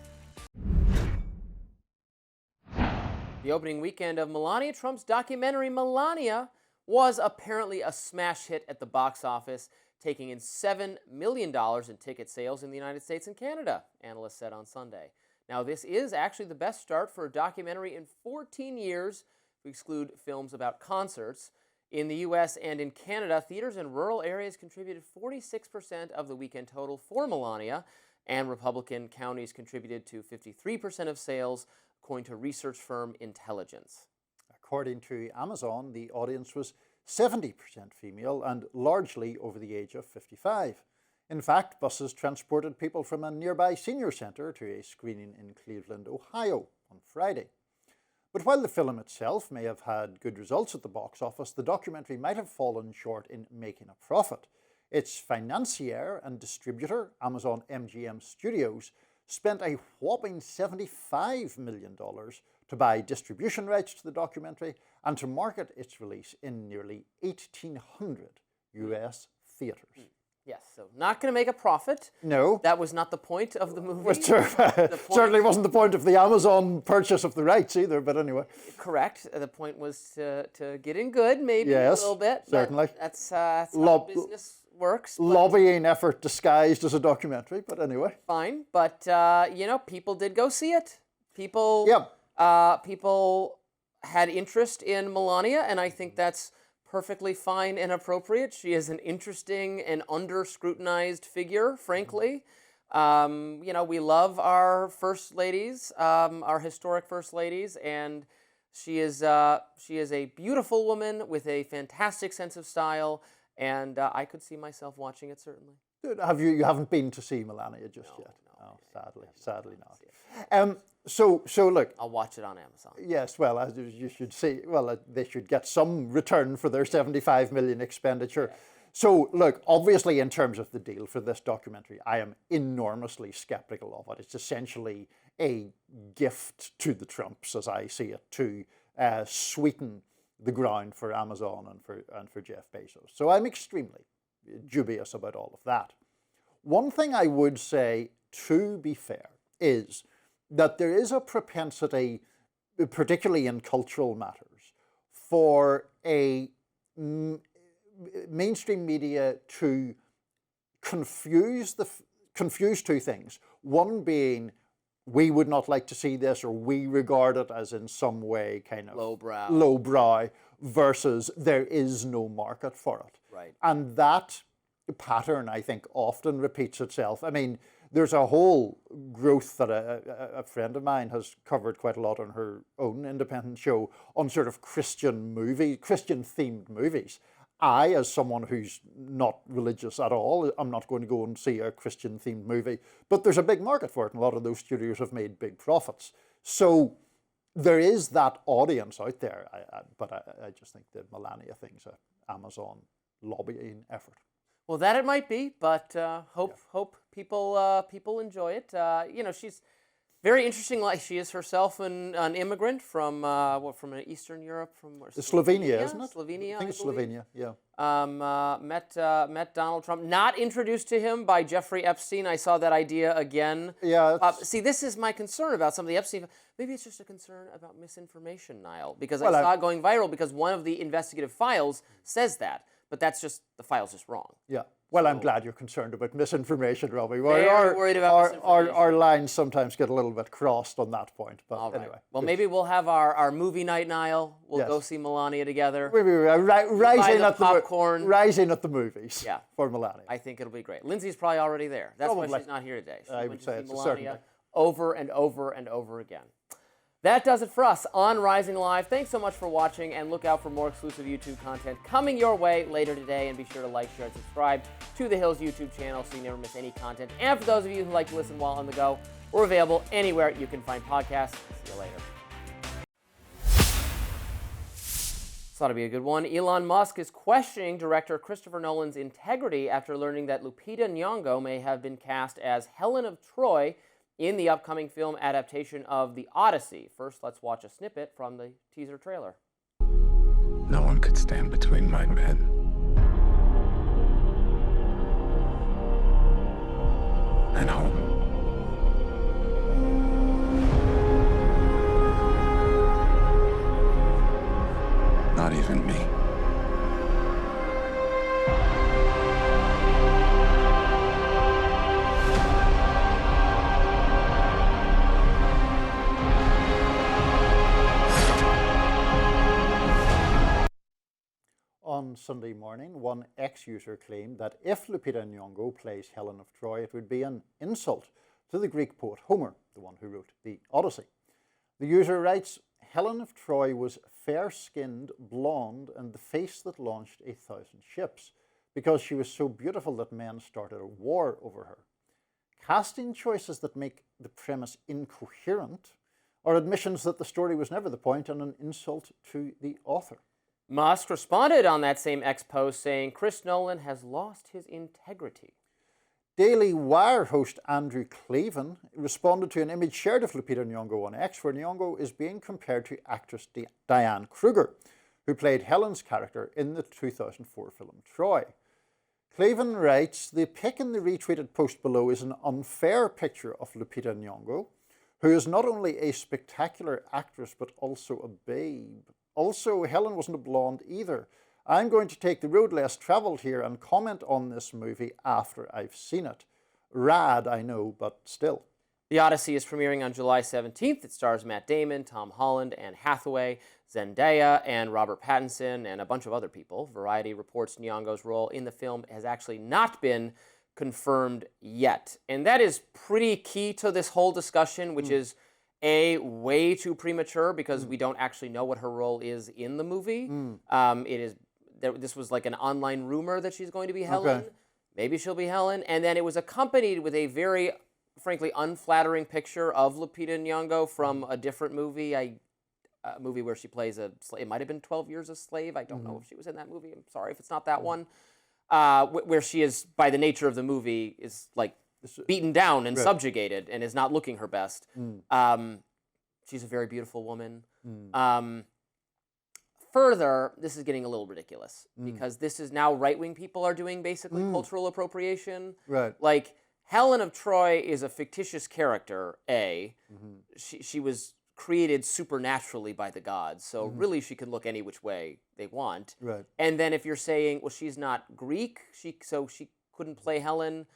The opening weekend of Melania Trump's documentary, Melania, was apparently a smash hit at the box office, taking in $7 million in ticket sales in the United States and Canada, analysts said on Sunday. Now, this is actually the best start for a documentary in 14 years, if we exclude films about concerts. In the U.S. and in Canada, theaters in rural areas contributed 46% of the weekend total for Melania, and Republican counties contributed to 53% of sales, according to research firm Intelligence. According to Amazon, the audience was 70% female and largely over the age of 55. In fact, buses transported people from a nearby senior centre to a screening in Cleveland, Ohio on Friday. But while the film itself may have had good results at the box office, the documentary might have fallen short in making a profit. Its financier and distributor, Amazon MGM Studios, spent a whopping $75 million to buy distribution rights to the documentary and to market its release in nearly 1,800 US theaters. Yes, so not going to make a profit. No. That was not the point of the movie. Certainly wasn't the point of the Amazon purchase of the rights either, but anyway. Correct. The point was to get in good, maybe a little bit. Certainly. That's how business works. Lobbying effort disguised as a documentary, but anyway. Fine, but people did go see it. People had interest in Melania, and I think that's perfectly fine and appropriate. She is an interesting and under-scrutinized figure, frankly. We love our first ladies, our historic first ladies, and She is a beautiful woman with a fantastic sense of style, and I could see myself watching it certainly. You haven't been to see Melania just yet? No, Sadly not. So look. I'll watch it on Amazon. Yes, well, as you should see, they should get some return for their 75 million expenditure. Yeah. So look, obviously in terms of the deal for this documentary, I am enormously skeptical of it. It's essentially a gift to the Trumps, as I see it, to sweeten the ground for Amazon and for Jeff Bezos. So I'm extremely dubious about all of that. One thing I would say, to be fair, is that there is a propensity, particularly in cultural matters, for a mainstream media to confuse two things. One being, we would not like to see this, or we regard it as in some way kind of lowbrow, versus there is no market for it. Right. And that pattern, I think, often repeats itself. I mean, there's a whole growth that a friend of mine has covered quite a lot on her own independent show on sort of Christian-themed movies. I, as someone who's not religious at all, I'm not going to go and see a Christian-themed movie. But there's a big market for it, and a lot of those studios have made big profits. So there is that audience out there. But I just think the Melania thing's an Amazon lobbying effort. Well, that it might be, but hope people enjoy it. She's very interesting. Like, she is herself an immigrant from Eastern Europe, from Slovenia, isn't it? Slovenia, I think it's Slovenia. Yeah. Met Donald Trump. Not introduced to him by Jeffrey Epstein. I saw that idea again. Yeah. See, this is my concern about some of the Epstein. Maybe it's just a concern about misinformation, Niall, because I saw it going viral because one of the investigative files says that. But that's just, the file's just wrong. Yeah. Well, I'm glad you're concerned about misinformation, Robbie. Very worried about misinformation. Our lines sometimes get a little bit crossed on that point. But all right. Anyway. Well, maybe we'll have our movie night, Niall. We'll go see Melania together. Rising at popcorn. Rising at the movies for Melania. I think it'll be great. Lindsay's probably already there. That's why she's not here today. I would say it's Melania over and over and over again. That does it for us on Rising Live. Thanks so much for watching, and look out for more exclusive YouTube content coming your way later today. And be sure to like, share, and subscribe to The Hill's YouTube channel so you never miss any content. And for those of you who like to listen while on the go, we're available anywhere you can find podcasts. See you later. This ought to be a good one. Elon Musk is questioning director Christopher Nolan's integrity after learning that Lupita Nyong'o may have been cast as Helen of Troy in the upcoming film adaptation of The Odyssey. First, let's watch a snippet from the teaser trailer. No one could stand between my men and home. Not even me. On Sunday morning, one ex-user claimed that if Lupita Nyong'o plays Helen of Troy, it would be an insult to the Greek poet Homer, the one who wrote the Odyssey. The user writes, Helen of Troy was fair-skinned, blonde, and the face that launched 1,000 ships, because she was so beautiful that men started a war over her. Casting choices that make the premise incoherent are admissions that the story was never the point and an insult to the author. Musk responded on that same X post saying Chris Nolan has lost his integrity. Daily Wire host Andrew Cleven responded to an image shared of Lupita Nyong'o on X, where Nyong'o is being compared to actress Diane Kruger, who played Helen's character in the 2004 film Troy. Cleven writes, the pic in the retweeted post below is an unfair picture of Lupita Nyong'o, who is not only a spectacular actress but also a babe. Also, Helen wasn't a blonde either. I'm going to take the road less traveled here and comment on this movie after I've seen it. Rad, I know, but still. The Odyssey is premiering on July 17th. It stars Matt Damon, Tom Holland, Anne Hathaway, Zendaya, and Robert Pattinson, and a bunch of other people. Variety reports Nyong'o's role in the film has actually not been confirmed yet. And that is pretty key to this whole discussion, which is way too premature because we don't actually know what her role is in the movie. This was like an online rumor that she's going to be Helen. Okay. Maybe she'll be Helen. And then it was accompanied with a very, frankly, unflattering picture of Lupita Nyong'o from a different movie. A movie where she plays a slave. It might have been 12 Years a Slave. I don't know if she was in that movie. I'm sorry if it's not that one. Where she is, by the nature of the movie, is like beaten down and subjugated and is not looking her best. She's a very beautiful woman. Further, this is getting a little ridiculous because this is now right-wing people are doing basically cultural appropriation. Right. Like, Helen of Troy is a fictitious character, A. She was created supernaturally by the gods, so really she can look any which way they want. Right. And then if you're saying, well, she's not Greek, so she couldn't play Helen.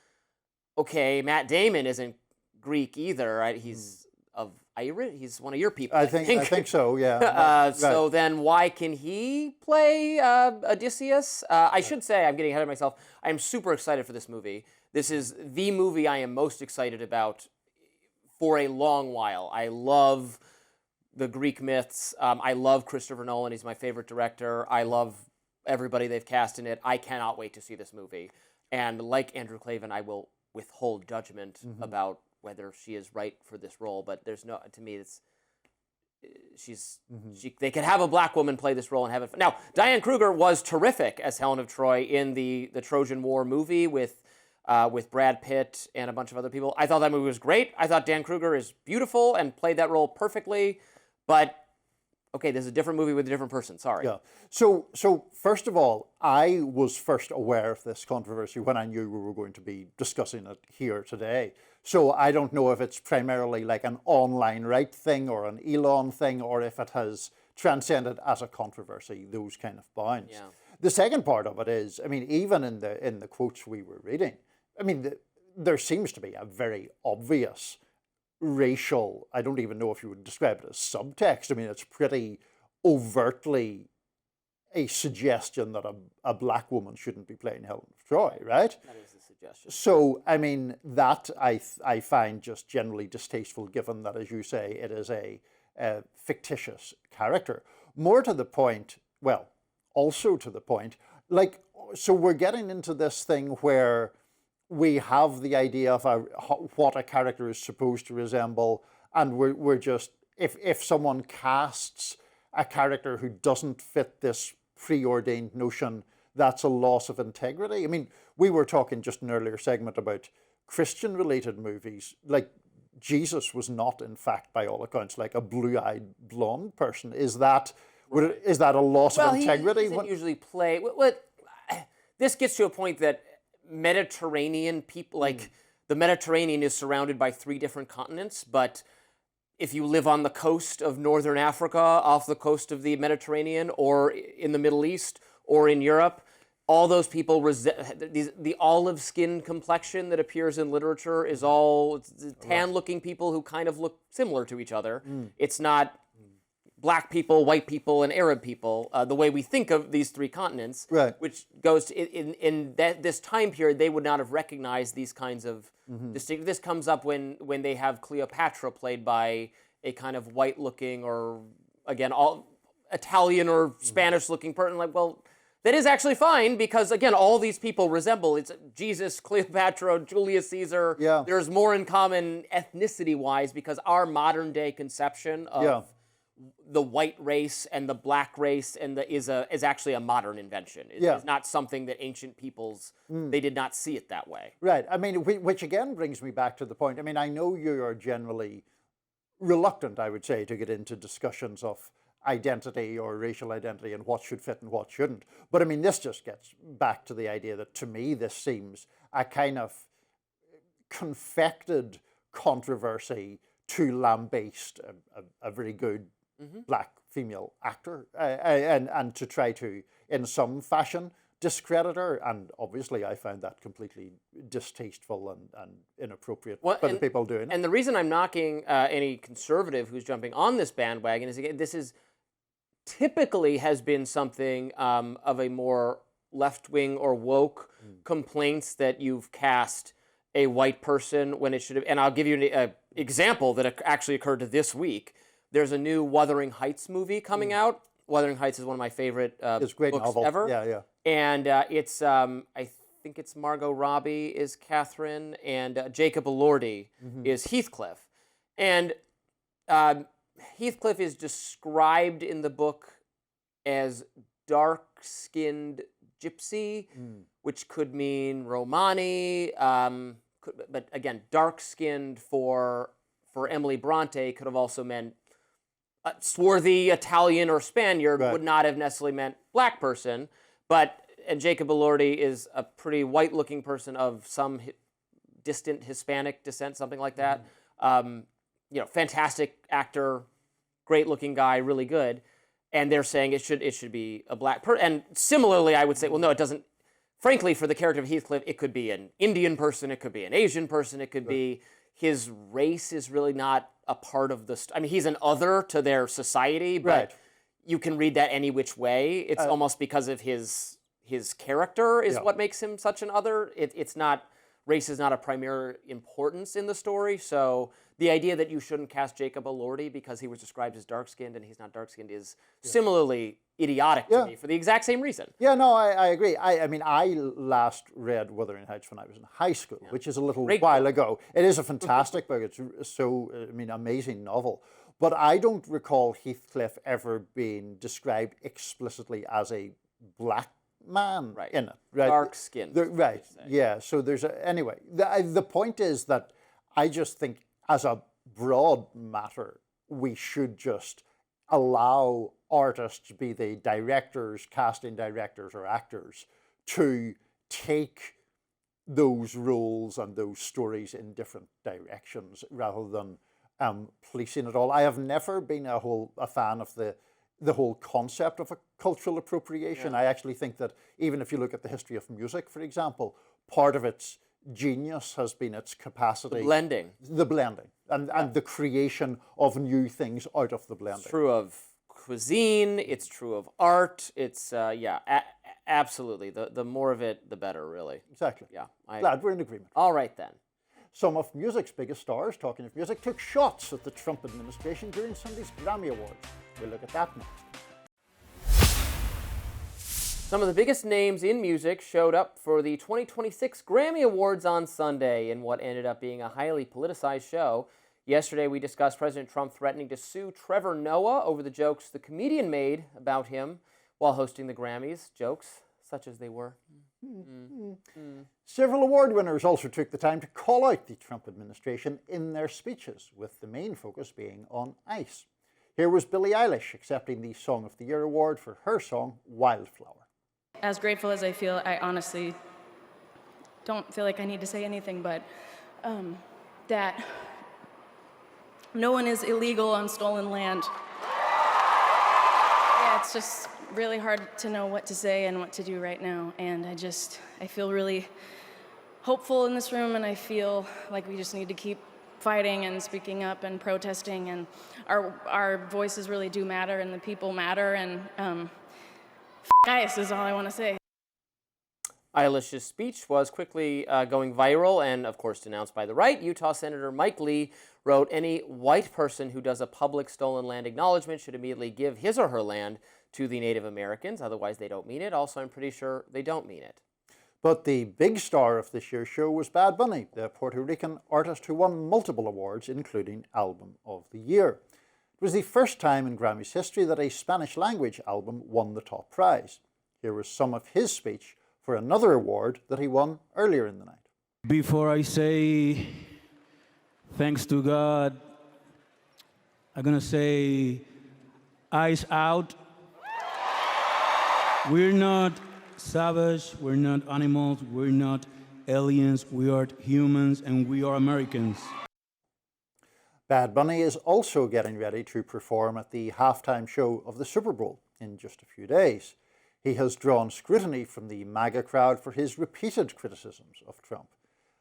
Okay, Matt Damon isn't Greek either, right? He's of Irish. He's one of your people. I think so. Yeah. So then, why can he play Odysseus? I should say, I'm getting ahead of myself. I'm super excited for this movie. This is the movie I am most excited about for a long while. I love the Greek myths. I love Christopher Nolan. He's my favorite director. I love everybody they've cast in it. I cannot wait to see this movie. And like Andrew Klavan, I will withhold judgment about whether she is right for this role. But there's no, to me, they could have a black woman play this role and have it. Now, Diane Kruger was terrific as Helen of Troy in the Trojan War movie with Brad Pitt and a bunch of other people. I thought that movie was great. I thought Dan Kruger is beautiful and played that role perfectly. But, okay, this is a different movie with a different person. Sorry. Yeah. So first of all, I was first aware of this controversy when I knew we were going to be discussing it here today. So I don't know if it's primarily like an online right thing or an Elon thing, or if it has transcended as a controversy, those kind of bounds. Yeah. The second part of it is, I mean, even in the quotes we were reading, I mean, there seems to be a very obvious racial, I don't even know if you would describe it as subtext. I mean, it's pretty overtly a suggestion that a black woman shouldn't be playing Helen of Troy, right? That is a suggestion. So, I mean, that I find just generally distasteful, given that, as you say, it is a fictitious character. More to the point, well, also to the point, like, so we're getting into this thing where we have the idea of what a character is supposed to resemble, and we're just, if someone casts a character who doesn't fit this preordained notion, that's a loss of integrity. I mean, we were talking just in an earlier segment about Christian-related movies. Like, Jesus was not, in fact, by all accounts, like a blue-eyed blonde person. Is that a loss of integrity? He doesn't usually play. This gets to a point that Mediterranean people, like the Mediterranean is surrounded by 3 different continents, but if you live on the coast of northern Africa, off the coast of the Mediterranean, or in the Middle East, or in Europe, all those people, the olive skin complexion that appears in literature is all tan-looking people who kind of look similar to each other. It's not black people, white people, and Arab people, the way we think of these 3 continents, right. Which goes to, in this time period, they would not have recognized these kinds of distinct. This comes up when they have Cleopatra played by a kind of white-looking or, again, all Italian or Spanish-looking person. Like, well, that is actually fine because, again, all these people resemble. It's Jesus, Cleopatra, Julius Caesar. Yeah. There's more in common ethnicity-wise because our modern-day conception of the white race and the black race is actually a modern invention. It's not something that ancient peoples, they did not see it that way. Right. I mean, which again brings me back to the point. I mean, I know you are generally reluctant, I would say, to get into discussions of identity or racial identity and what should fit and what shouldn't. But I mean, this just gets back to the idea that to me, this seems a kind of confected controversy to lambaste a very good black female actor and to try to, in some fashion, discredit her. And obviously I found that completely distasteful and inappropriate for the people doing it. And the reason I'm knocking any conservative who's jumping on this bandwagon is, again, this is typically has been something of a more left-wing or woke complaints that you've cast a white person when it should have. And I'll give you an example that actually occurred this week. There's a new Wuthering Heights movie coming out. Wuthering Heights is one of my favorite it's a great books novel. ever. Yeah. And it's I think it's Margot Robbie is Catherine, and Jacob Elordi is Heathcliff. And Heathcliff is described in the book as dark-skinned gypsy, which could mean Romani, but again, dark-skinned for Emily Bronte could have also meant swarthy Italian or Spaniard, would not have necessarily meant black person. And Jacob Elordi is a pretty white-looking person of some distant Hispanic descent, something like that. Fantastic actor, great-looking guy, really good. And they're saying it should be a black person. And similarly, I would say, well, no, it doesn't. Frankly, for the character of Heathcliff, it could be an Indian person, it could be an Asian person, it could be his race is really not a part of the. I mean, he's an other to their society, but you can read that any which way. It's almost because of his character is what makes him such an other. It's not. Race is not a primary importance in the story, so the idea that you shouldn't cast Jacob Elordi because he was described as dark-skinned and he's not dark-skinned is similarly idiotic to me for the exact same reason. Yeah, no, I agree. I mean, I last read Wuthering Heights when I was in high school, which is a little while ago. It is a fantastic book. It's so, amazing novel. But I don't recall Heathcliff ever being described explicitly as a black man in it, right? Dark skin, right? Yeah. So there's anyway. The point is that I just think, as a broad matter, we should just allow artists, be they directors, casting directors, or actors, to take those roles and those stories in different directions rather than policing it all. I have never been a fan of the whole concept of a cultural appropriation. I actually think that even if you look at the history of music, for example, part of its genius has been its capacity. The blending. And the creation of new things out of the blending. It's true of cuisine, it's true of art, it's, absolutely. The more of it, the better, really. Exactly. Yeah. Glad we're in agreement. All right, then. Some of music's biggest stars, talking of music, took shots at the Trump administration during Sunday's Grammy Awards. We'll look at that next. Some of the biggest names in music showed up for the 2026 Grammy Awards on Sunday in what ended up being a highly politicized show. Yesterday, we discussed President Trump threatening to sue Trevor Noah over the jokes the comedian made about him while hosting the Grammys, jokes such as they were. Several award winners also took the time to call out the Trump administration in their speeches, with the main focus being on ICE. Here was Billie Eilish accepting the Song of the Year award for her song, Wildflower. As grateful as I feel, I honestly don't feel like I need to say anything, but that no one is illegal on stolen land. Yeah, it's just really hard to know what to say and what to do right now, and I feel really hopeful in this room, and I feel like we just need to keep fighting and speaking up and protesting, and our voices really do matter, and the people matter, and ICE is all I want to say. Eilish's speech was quickly going viral and, of course, denounced by the right. Utah Senator Mike Lee wrote, "Any white person who does a public stolen land acknowledgement should immediately give his or her land to the Native Americans. Otherwise, they don't mean it." Also, I'm pretty sure they don't mean it. But the big star of this year's show was Bad Bunny, the Puerto Rican artist who won multiple awards, including Album of the Year. It was the first time in Grammy's history that a Spanish-language album won the top prize. Here was some of his speech for another award that he won earlier in the night. Before I say thanks to God, I'm going to say eyes out. We're not savage, we're not animals, we're not aliens, we are humans, and we are Americans. Bad Bunny is also getting ready to perform at the halftime show of the Super Bowl in just a few days. He has drawn scrutiny from the MAGA crowd for his repeated criticisms of Trump.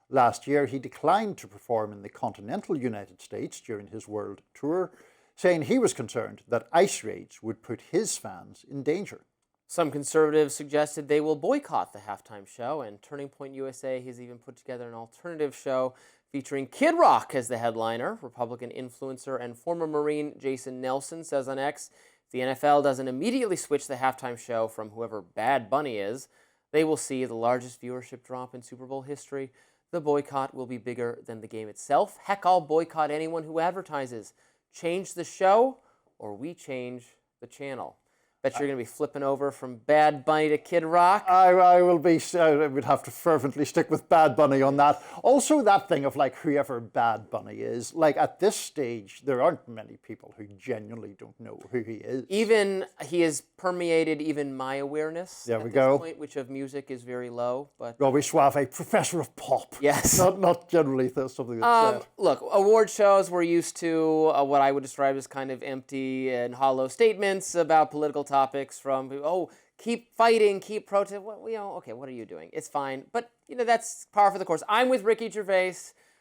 Last year, he declined to perform in the continental United States during his world tour, saying he was concerned that ICE raids would put his fans in danger. Some conservatives suggested they will boycott the halftime show, and Turning Point USA has even put together an alternative show featuring Kid Rock as the headliner. Republican influencer and former Marine Jason Nelson says on X, if the NFL doesn't immediately switch the halftime show from whoever Bad Bunny is, they will see the largest viewership drop in Super Bowl history. The boycott will be bigger than the game itself. Heck, I'll boycott anyone who advertises. Change the show, or we change the channel. Bet you're going to be flipping over from Bad Bunny to Kid Rock. I will be, I would have to fervently stick with Bad Bunny on that. Also, that thing of like whoever Bad Bunny is, like at this stage, there aren't many people who genuinely don't know who he is. Even, he has permeated even my awareness There at we this go. point, which of music is very low. But Robby Soave, professor of pop. yes. Not generally something that's said. Look, award shows, we're used to what I would describe as kind of empty and hollow statements about political topics from, oh, keep fighting, keep protesting. Well, okay, what are you doing? It's fine. But, that's par for the course. I'm with Ricky Gervais,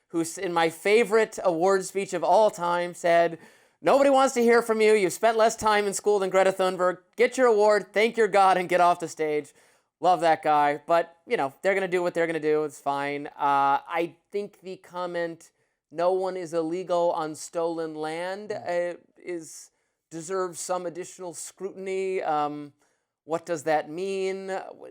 who's in my favorite award speech of all time said, nobody wants to hear from you. You've spent less time in school than Greta Thunberg. Get your award, thank your God, and get off the stage. Love that guy. But, they're going to do what they're going to do. It's fine. I think the comment, no one is illegal on stolen land, deserves some additional scrutiny. What does that mean?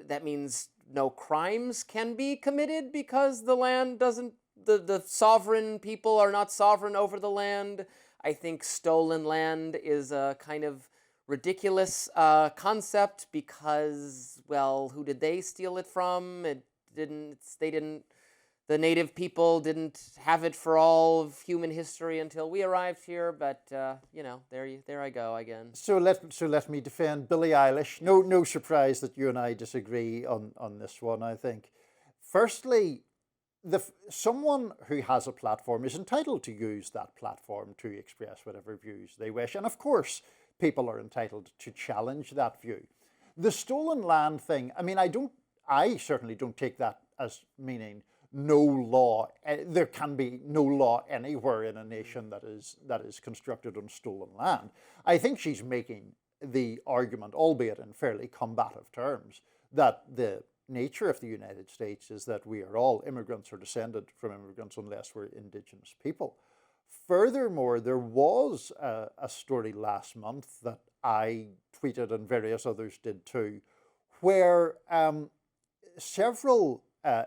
That means no crimes can be committed because the land doesn't, the sovereign people are not sovereign over the land. I think stolen land is a kind of ridiculous concept because, well, who did they steal it from? The native people didn't have it for all of human history until we arrived here, but, there I go again. So let me defend Billie Eilish. No surprise that you and I disagree on this one, I think. Firstly, someone who has a platform is entitled to use that platform to express whatever views they wish. And of course, people are entitled to challenge that view. The stolen land thing, I certainly don't take that as meaning no law. There can be no law anywhere in a nation that is constructed on stolen land. I think she's making the argument, albeit in fairly combative terms, that the nature of the United States is that we are all immigrants or descended from immigrants unless we're indigenous people. Furthermore, there was a story last month that I tweeted and various others did too, where several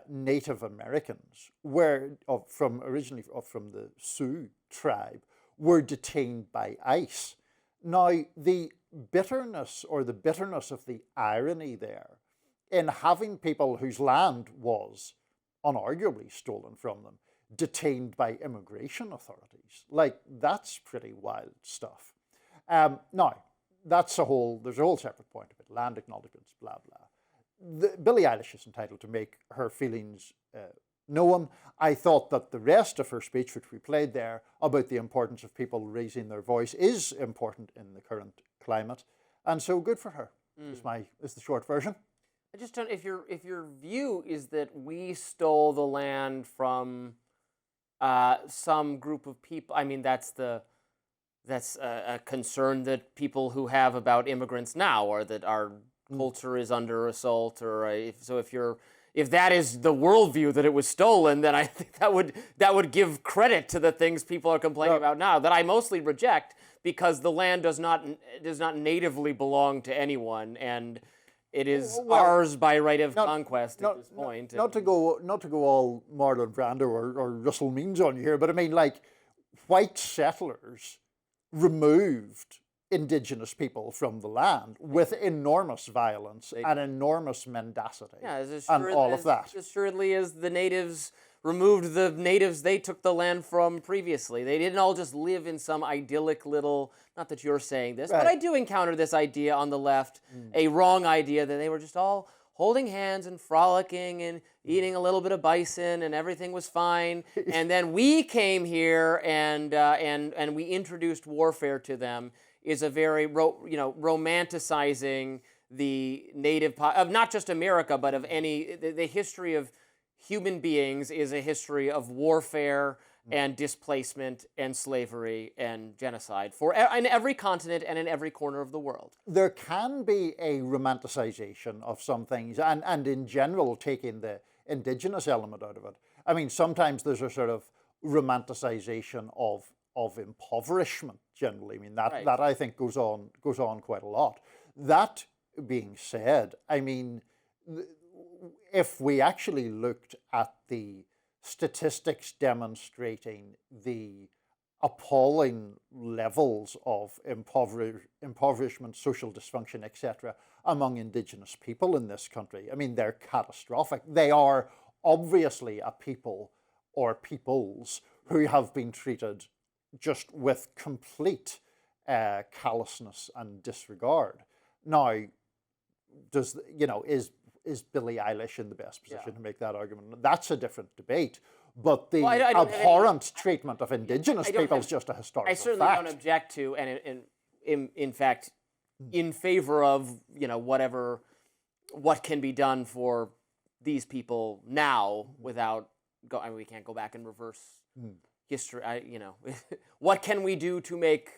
Native Americans originally from the Sioux tribe were detained by ICE. Now, the bitterness of the irony there in having people whose land was unarguably stolen from them detained by immigration authorities, that's pretty wild stuff. Now, there's a whole separate point of it, land acknowledgements, blah, blah. Billie Eilish is entitled to make her feelings known. I thought that the rest of her speech, which we played there, about the importance of people raising their voice, is important in the current climate, and so good for her. Is the short version. I just don't. If your view is that we stole the land from some group of people, that's a concern that people who have about immigrants now, or that our culture is under assault, or if that is the worldview that it was stolen, then I think that would give credit to the things people are complaining about now that I mostly reject, because the land does not natively belong to anyone, and it is ours by right of conquest at this point. Not to go all Marlon Brando or Russell Means on you here, but white settlers removed indigenous people from the land with enormous violence and enormous mendacity, of that. As assuredly as the natives removed the natives they took the land from previously. They didn't all just live in some idyllic little, not that you're saying this, but I do encounter this idea on the left, a wrong idea that they were just all holding hands and frolicking and eating a little bit of bison and everything was fine. And then we came here and we introduced warfare to them. Is a very romanticizing the native of not just America, but of the history of human beings is a history of warfare and displacement and slavery and genocide in every continent and in every corner of the world. There can be a romanticization of some things, and in general, taking the indigenous element out of it. I mean, sometimes there's a sort of romanticization of impoverishment generally. I mean, that I think goes on quite a lot. That being said, I mean, if we actually looked at the statistics demonstrating the appalling levels of impoverishment, social dysfunction, etc., among indigenous people in this country, I mean, they're catastrophic. They are obviously a people or peoples who have been treated just with complete callousness and disregard. Now, is Billie Eilish in the best position to make that argument? That's a different debate. But the abhorrent treatment of indigenous people is just a historical fact. I certainly don't object to, and in fact, in favor of what can be done for these people now without I mean, we can't go back and reverse history. What can we do to make?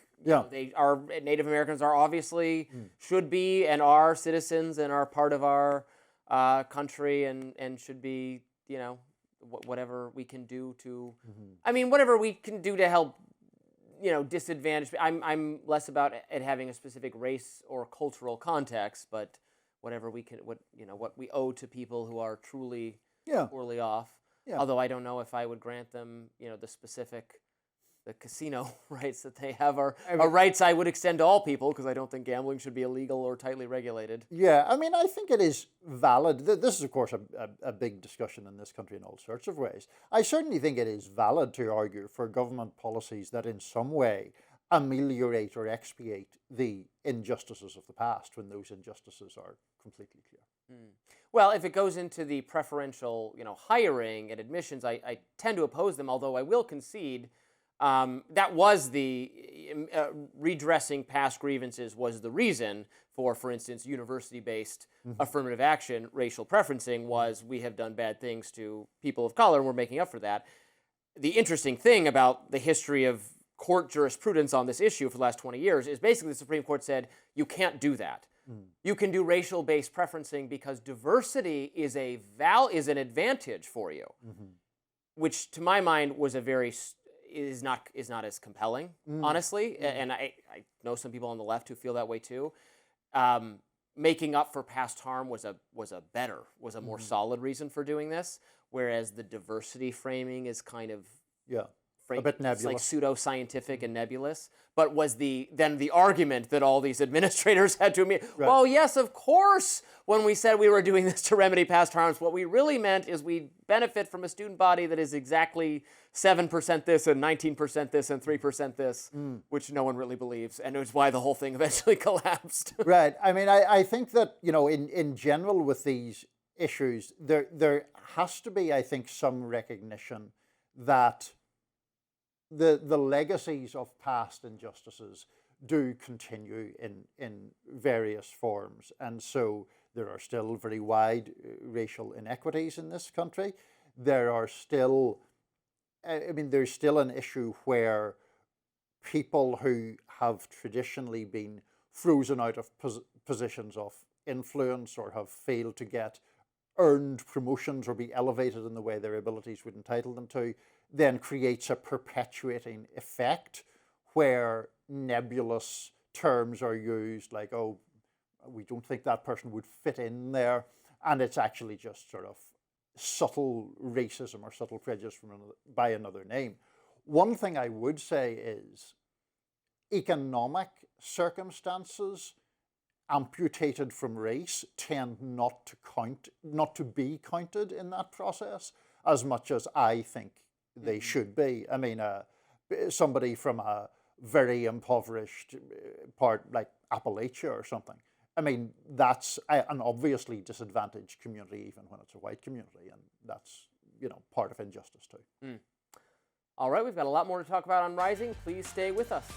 Our Native Americans are obviously should be and are citizens and are part of our country and should be, whatever we can do to, I mean, whatever we can do to help, disadvantaged. I'm less about it having a specific race or cultural context, but whatever we can, what we owe to people who are truly poorly off. Yeah. Although I don't know if I would grant them, the casino rights that they have are rights I would extend to all people, because I don't think gambling should be illegal or tightly regulated. Yeah, I mean, I think it is valid. This is, of course, a big discussion in this country in all sorts of ways. I certainly think it is valid to argue for government policies that in some way ameliorate or expiate the injustices of the past when those injustices are completely clear. Well, if it goes into the preferential, hiring and admissions, I tend to oppose them, although I will concede that was the redressing past grievances was the reason for instance, university-based affirmative action, racial preferencing was we have done bad things to people of color and we're making up for that. The interesting thing about the history of court jurisprudence on this issue for the last 20 years is basically the Supreme Court said you can't do that. You can do racial-based preferencing because diversity is an advantage for you, which to my mind was is not as compelling, honestly. And I know some people on the left who feel that way too. Making up for past harm was a more solid reason for doing this, whereas the diversity framing is kind of a bit nebulous. It's like pseudo-scientific and nebulous. But was then the argument that all these administrators had to admit, well, yes, of course, when we said we were doing this to remedy past harms, what we really meant is we benefit from a student body that is exactly 7% this and 19% this and 3% this, which no one really believes, and it was why the whole thing eventually collapsed. Right. I mean, I think that, in general with these issues, there has to be, I think, some recognition that the legacies of past injustices do continue in various forms. And so there are still very wide racial inequities in this country. There are still, there's still an issue where people who have traditionally been frozen out of positions of influence or have failed to get earned promotions or be elevated in the way their abilities would entitle them to, then creates a perpetuating effect where nebulous terms are used like, oh, we don't think that person would fit in there. And it's actually just sort of subtle racism or subtle prejudice by another name. One thing I would say is economic circumstances amputated from race tend not to be counted in that process as much as I think they should be. I mean, somebody from a very impoverished part like Appalachia or something, I mean, that's an obviously disadvantaged community even when it's a white community, and that's, part of injustice too. All right, we've got a lot more to talk about on Rising. Please stay with us.